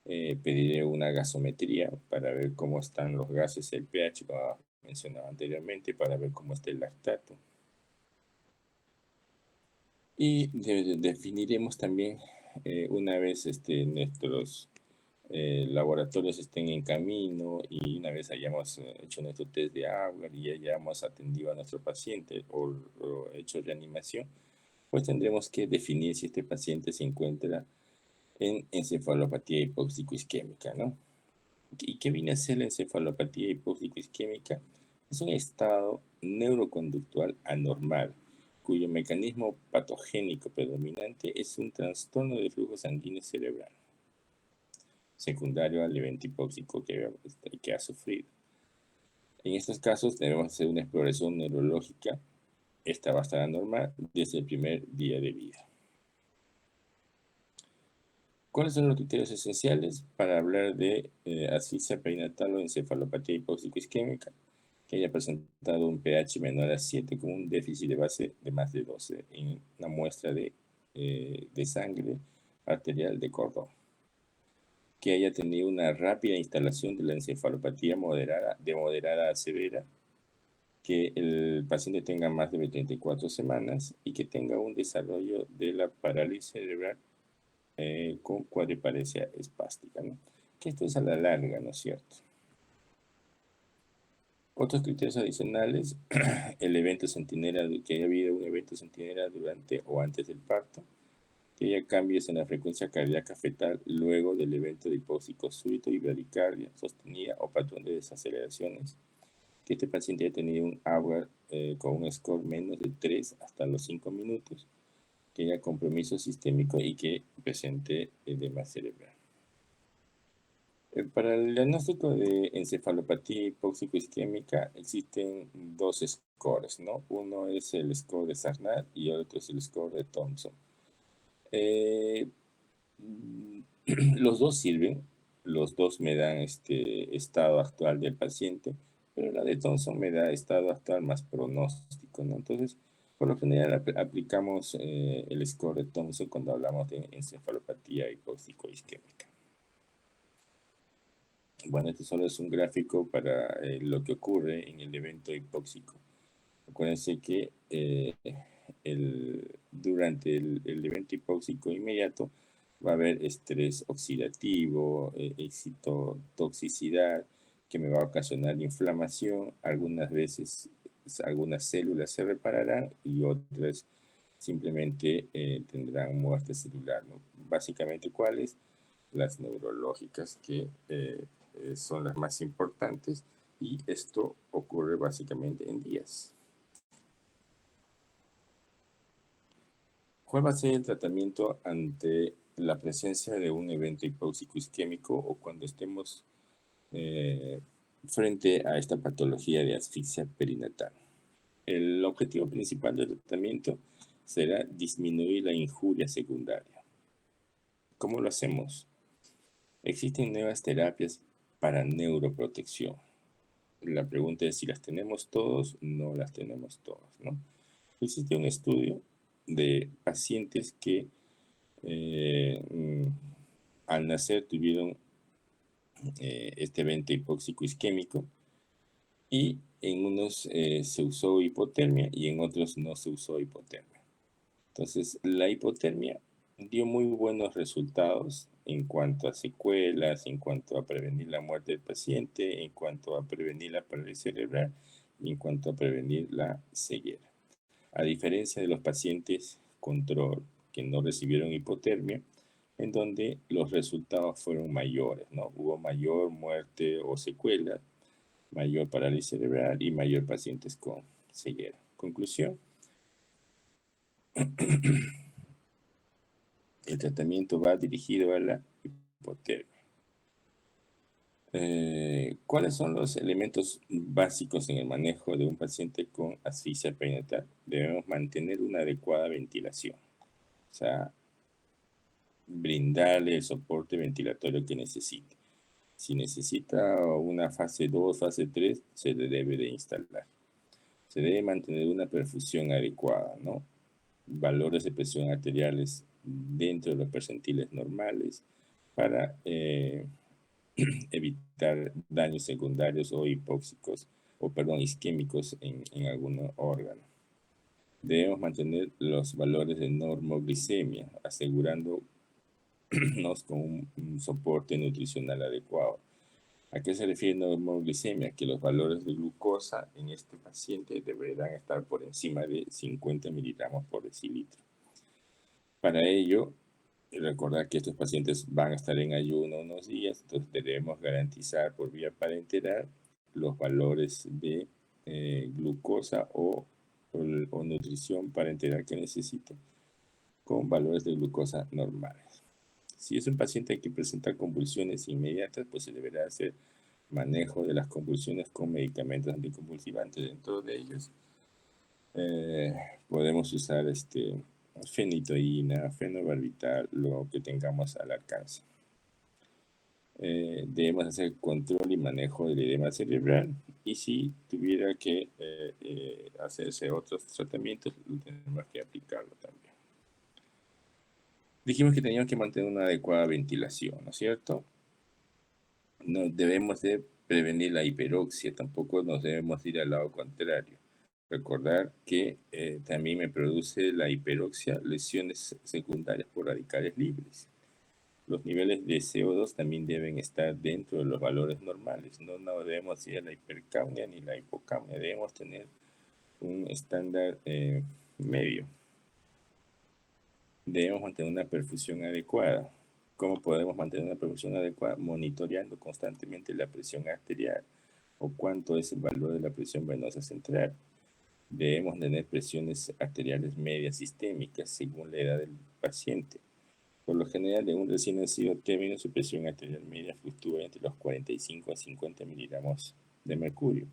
Pediré una gasometría para ver cómo están los gases, el pH, como mencionaba anteriormente, para ver cómo está el lactato. Y definiremos también, una vez nuestros laboratorios estén en camino y una vez hayamos hecho nuestro test de Apgar y hayamos atendido a nuestro paciente o hecho reanimación, pues tendremos que definir si este paciente se encuentra en encefalopatía hipóxico-isquémica, ¿no? ¿Y qué viene a ser la encefalopatía hipóxico-isquémica? Es un estado neuroconductual anormal, cuyo mecanismo patogénico predominante es un trastorno de flujo sanguíneo cerebral, secundario al evento hipóxico que ha sufrido. En estos casos debemos hacer una exploración neurológica. Esta va a estar anormal desde el primer día de vida. ¿Cuáles son los criterios esenciales para hablar de asfixia perinatal o encefalopatía hipóxico-isquémica? Que haya presentado un pH menor a 7 con un déficit de base de más de 12 en una muestra de sangre arterial de cordón. Que haya tenido una rápida instalación de la encefalopatía de moderada a severa. Que el paciente tenga más de 24 semanas y que tenga un desarrollo de la parálisis cerebral con cuadriparesia espástica, ¿no? Que esto es a la larga, ¿no es cierto? Otros criterios adicionales, el evento centinela, que haya habido un evento centinela durante o antes del parto, que haya cambios en la frecuencia cardíaca fetal luego del evento de hipóxico súbito y bradicardia sostenida o patrón de desaceleraciones, que este paciente haya tenido un Apgar con un score menos de 3 hasta los 5 minutos, que haya compromiso sistémico y que presente edema cerebral. Para el diagnóstico de encefalopatía hipóxico-isquémica existen dos scores, ¿no? Uno es el score de Sarnat y otro es el score de Thompson. Los dos sirven, los dos me dan estado actual del paciente, pero la de Thompson me da estado actual más pronóstico, ¿no? Entonces, por lo general aplicamos el score de Thompson cuando hablamos de encefalopatía hipóxico-isquémica. Bueno, este solo es un gráfico para lo que ocurre en el evento hipóxico. Acuérdense que durante el evento hipóxico inmediato va a haber estrés oxidativo, excitotoxicidad, que me va a ocasionar inflamación. Algunas veces algunas células se repararán y otras simplemente tendrán muerte celular, ¿no? Básicamente, ¿cuáles? Las neurológicas, que son las más importantes, y esto ocurre básicamente en días. ¿Cuál va a ser el tratamiento ante la presencia de un evento hipóxico isquémico o cuando estemos frente a esta patología de asfixia perinatal? El objetivo principal del tratamiento será disminuir la injuria secundaria. ¿Cómo lo hacemos? Existen nuevas terapias para neuroprotección. La pregunta es si las tenemos todos. No las tenemos todos, ¿no? Existe un estudio de pacientes que al nacer tuvieron este evento hipóxico isquémico y en unos se usó hipotermia y en otros no se usó hipotermia. Entonces, la hipotermia dio muy buenos resultados en cuanto a secuelas, en cuanto a prevenir la muerte del paciente, en cuanto a prevenir la parálisis cerebral y en cuanto a prevenir la ceguera. A diferencia de los pacientes control que no recibieron hipotermia, en donde los resultados fueron mayores, ¿no? Hubo mayor muerte o secuela, mayor parálisis cerebral y mayor pacientes con ceguera. Conclusión. El tratamiento va dirigido a la hipotermia. ¿Cuáles son los elementos básicos en el manejo de un paciente con asfixia perinatal? Debemos mantener una adecuada ventilación, o sea, brindarle el soporte ventilatorio que necesite. Si necesita una fase 2, fase 3, se le debe de instalar. Se debe mantener una perfusión adecuada, ¿no? Valores de presión arteriales dentro de los percentiles normales para evitar daños secundarios o hipóxicos, isquémicos en algún órgano. Debemos mantener los valores de normoglicemia, asegurándonos con un soporte nutricional adecuado. ¿A qué se refiere normoglicemia? Que los valores de glucosa en este paciente deberán estar por encima de 50 miligramos por decilitro. Para ello, recordar que estos pacientes van a estar en ayuno unos días, entonces debemos garantizar por vía parenteral los valores de glucosa o nutrición parenteral que necesite con valores de glucosa normales. Si es un paciente que presenta convulsiones inmediatas, pues se deberá hacer manejo de las convulsiones con medicamentos anticonvulsivantes. Dentro de ellos podemos usar fenitoína, fenobarbital, lo que tengamos al alcance. Debemos hacer control y manejo del edema cerebral, y si tuviera que hacerse otros tratamientos, tenemos que aplicarlo también. Dijimos que teníamos que mantener una adecuada ventilación, ¿no es cierto? No debemos de prevenir la hiperoxia, tampoco nos debemos ir al lado contrario. Recordar que también me produce la hiperoxia lesiones secundarias por radicales libres. Los niveles de CO2 también deben estar dentro de los valores normales. No debemos ir a la hipercapnia ni la hipocapnia. Debemos tener un estándar medio. Debemos mantener una perfusión adecuada. ¿Cómo podemos mantener una perfusión adecuada? Monitoreando constantemente la presión arterial o cuánto es el valor de la presión venosa central. Debemos tener presiones arteriales medias sistémicas según la edad del paciente. Por lo general, de un recién nacido término, su presión arterial media fluctúa entre los 45 a 50 miligramos de mercurio.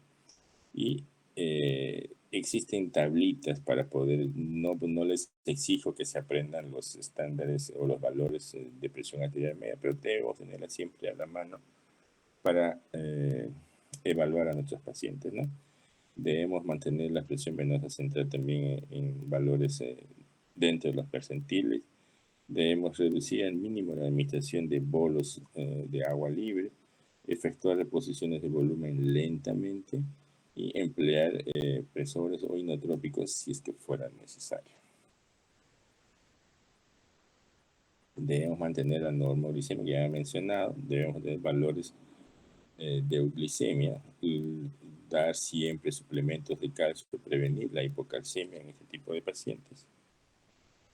Y existen tablitas para poder, no les exijo que se aprendan los estándares o los valores de presión arterial media, pero debemos tenerlas siempre a la mano para evaluar a nuestros pacientes, ¿no? Debemos mantener la presión venosa central también en valores dentro de los percentiles. Debemos reducir al mínimo la administración de bolos de agua libre, efectuar reposiciones de volumen lentamente y emplear presores o inotrópicos si es que fuera necesario. Debemos mantener la normoglicemia que ya he mencionado, debemos tener valores de euglicemia y dar siempre suplementos de calcio, prevenir la hipocalcemia en este tipo de pacientes.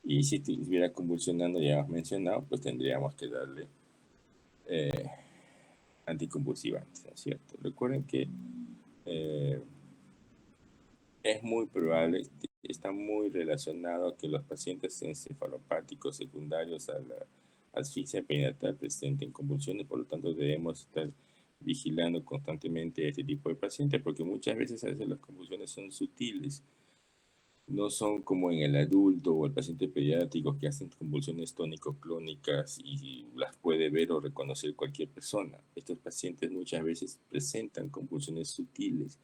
Y si estuviera convulsionando, ya hemos mencionado, pues tendríamos que darle anticonvulsivantes, ¿no es cierto? Recuerden que es muy probable, está muy relacionado a que los pacientes encefalopáticos secundarios a la asfixia perinatal presenten convulsiones, por lo tanto debemos estar vigilando constantemente a este tipo de pacientes, porque muchas veces a veces las convulsiones son sutiles, no son como en el adulto o el paciente pediátrico que hacen convulsiones tónico-clónicas y las puede ver o reconocer cualquier persona. Estos pacientes muchas veces presentan convulsiones sutiles,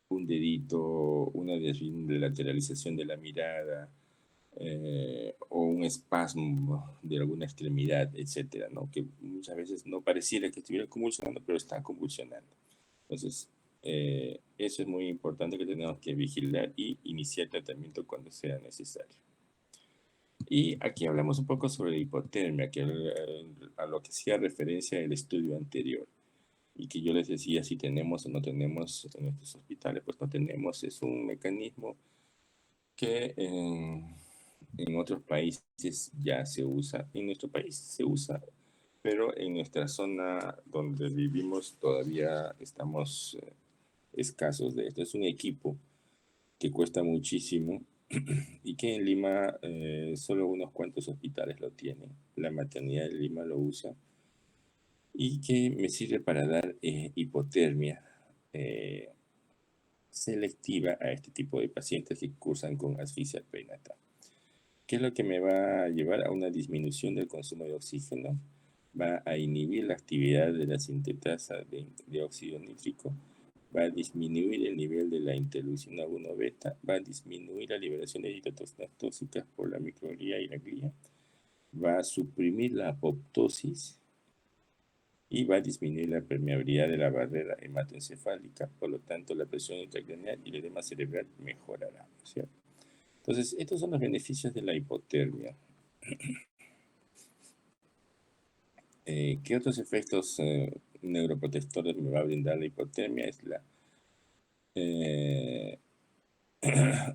un dedito, una lateralización de la mirada, o un espasmo de alguna extremidad, etcétera, ¿no? Que muchas veces no pareciera que estuviera convulsionando, pero está convulsionando. Entonces, eso es muy importante, que tenemos que vigilar y iniciar tratamiento cuando sea necesario. Y aquí hablamos un poco sobre la hipotermia, que a lo que hacía referencia el estudio anterior, y que yo les decía si tenemos o no tenemos en estos hospitales. Pues no tenemos, es un mecanismo que en otros países ya se usa, en nuestro país se usa, pero en nuestra zona donde vivimos todavía estamos escasos de esto. Es un equipo que cuesta muchísimo y que en Lima solo unos cuantos hospitales lo tienen. La maternidad de Lima lo usa y que me sirve para dar hipotermia selectiva a este tipo de pacientes que cursan con asfixia perinatal. ¿Qué es lo que me va a llevar a una disminución del consumo de oxígeno? Va a inhibir la actividad de la sintetasa de óxido nítrico, va a disminuir el nivel de la interleucina 1 beta, va a disminuir la liberación de citotoxinas tóxicas por la microglía y la glía, va a suprimir la apoptosis y va a disminuir la permeabilidad de la barrera hematoencefálica, por lo tanto la presión intracraneal y el edema cerebral mejorará, ¿cierto? Entonces, estos son los beneficios de la hipotermia. ¿Qué otros efectos neuroprotectores me va a brindar la hipotermia?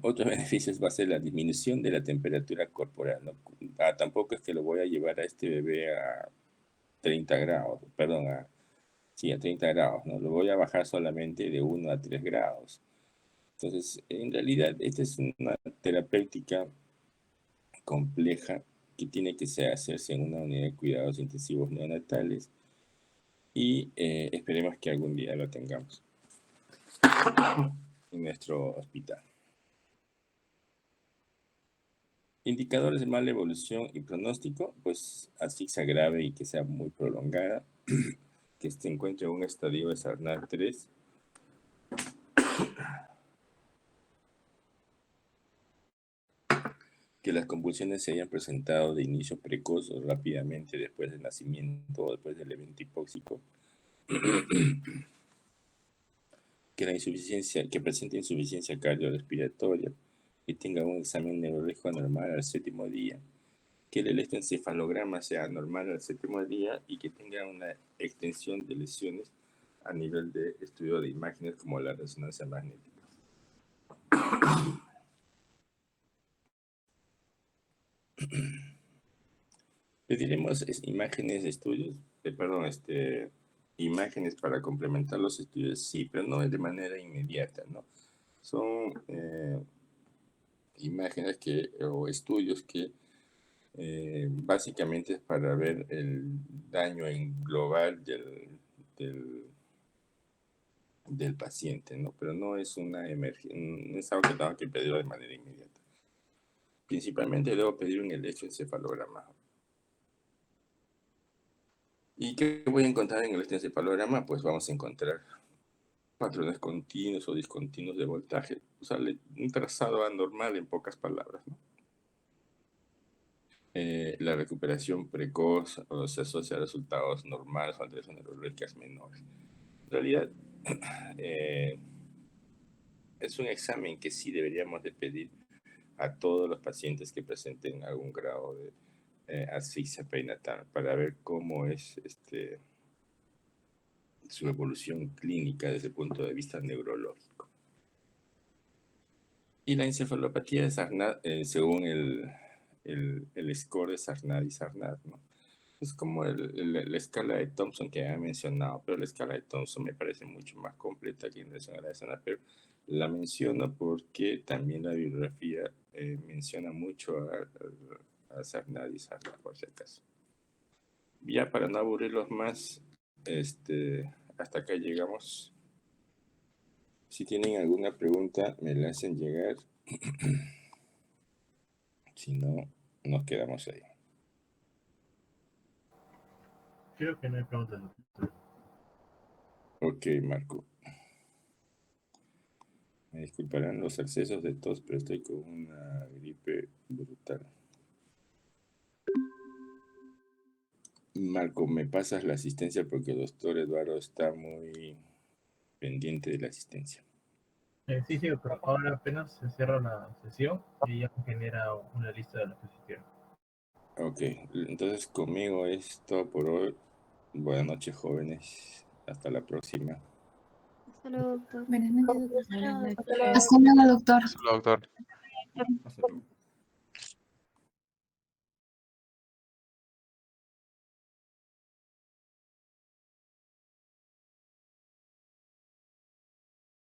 Otros beneficios va a ser la disminución de la temperatura corporal, ¿no? Tampoco es que lo voy a llevar a este bebé a 30 grados, perdón, a 30 grados, ¿no? Lo voy a bajar solamente de 1 a 3 grados. Entonces, en realidad, esta es una terapéutica compleja que tiene que hacerse en una unidad de cuidados intensivos neonatales y esperemos que algún día lo tengamos en nuestro hospital. Indicadores de mala evolución y pronóstico, pues asfixia grave y que sea muy prolongada, que se encuentre en un estadio de Sarnat 3, que las convulsiones se hayan presentado de inicio precoz o rápidamente después del nacimiento o después del evento hipóxico, que presente insuficiencia cardiorrespiratoria, que tenga un examen neurológico anormal al 7º día, que el electroencefalograma sea normal al 7º día y que tenga una extensión de lesiones a nivel de estudio de imágenes como la resonancia magnética. Pediremos imágenes de estudios, imágenes para complementar los estudios, sí, pero no de manera inmediata, ¿no? Son imágenes o estudios que básicamente es para ver el daño en global del paciente, ¿no? Pero no es una emergencia, no es algo que tengo que pedirlo de manera inmediata. Principalmente debo pedir un electroencefalograma. ¿Y qué voy a encontrar en el electroencefalograma? Pues vamos a encontrar patrones continuos o discontinuos de voltaje. O sea, un trazado anormal en pocas palabras, ¿no? La recuperación precoz se asocia a resultados normales o alteraciones neurológicas menores. En realidad, es un examen que sí deberíamos de pedir a todos los pacientes que presenten algún grado de asfixia perinatal para ver cómo es su evolución clínica desde el punto de vista neurológico. Y la encefalopatía de Sarnat, según el score de Sarnat y Sarnat, ¿no? Es como la escala de Thompson que había mencionado, pero la escala de Thompson me parece mucho más completa que la escala de Sarnat, pero la menciono porque también la bibliografía menciona mucho a Sarnat y Sarnat, por si acaso. Ya para no aburrirlos más, hasta acá llegamos. Si tienen alguna pregunta, me la hacen llegar. Si no, nos quedamos ahí. Creo que no hay preguntas, doctor. Ok, Marco. Me disculparán los accesos de tos, pero estoy con una gripe brutal. Marco, ¿me pasas la asistencia? Porque el doctor Eduardo está muy pendiente de la asistencia. Sí, pero ahora apenas se cierra la sesión y ya genera una lista de los que asistieron. Ok, entonces conmigo es todo por hoy. Buenas noches, jóvenes. Hasta la próxima. Hasta luego, doctor. Buenas noches, doctor. Hasta luego, doctor. Hasta luego, doctor. Hasta luego, doctor. Hasta luego.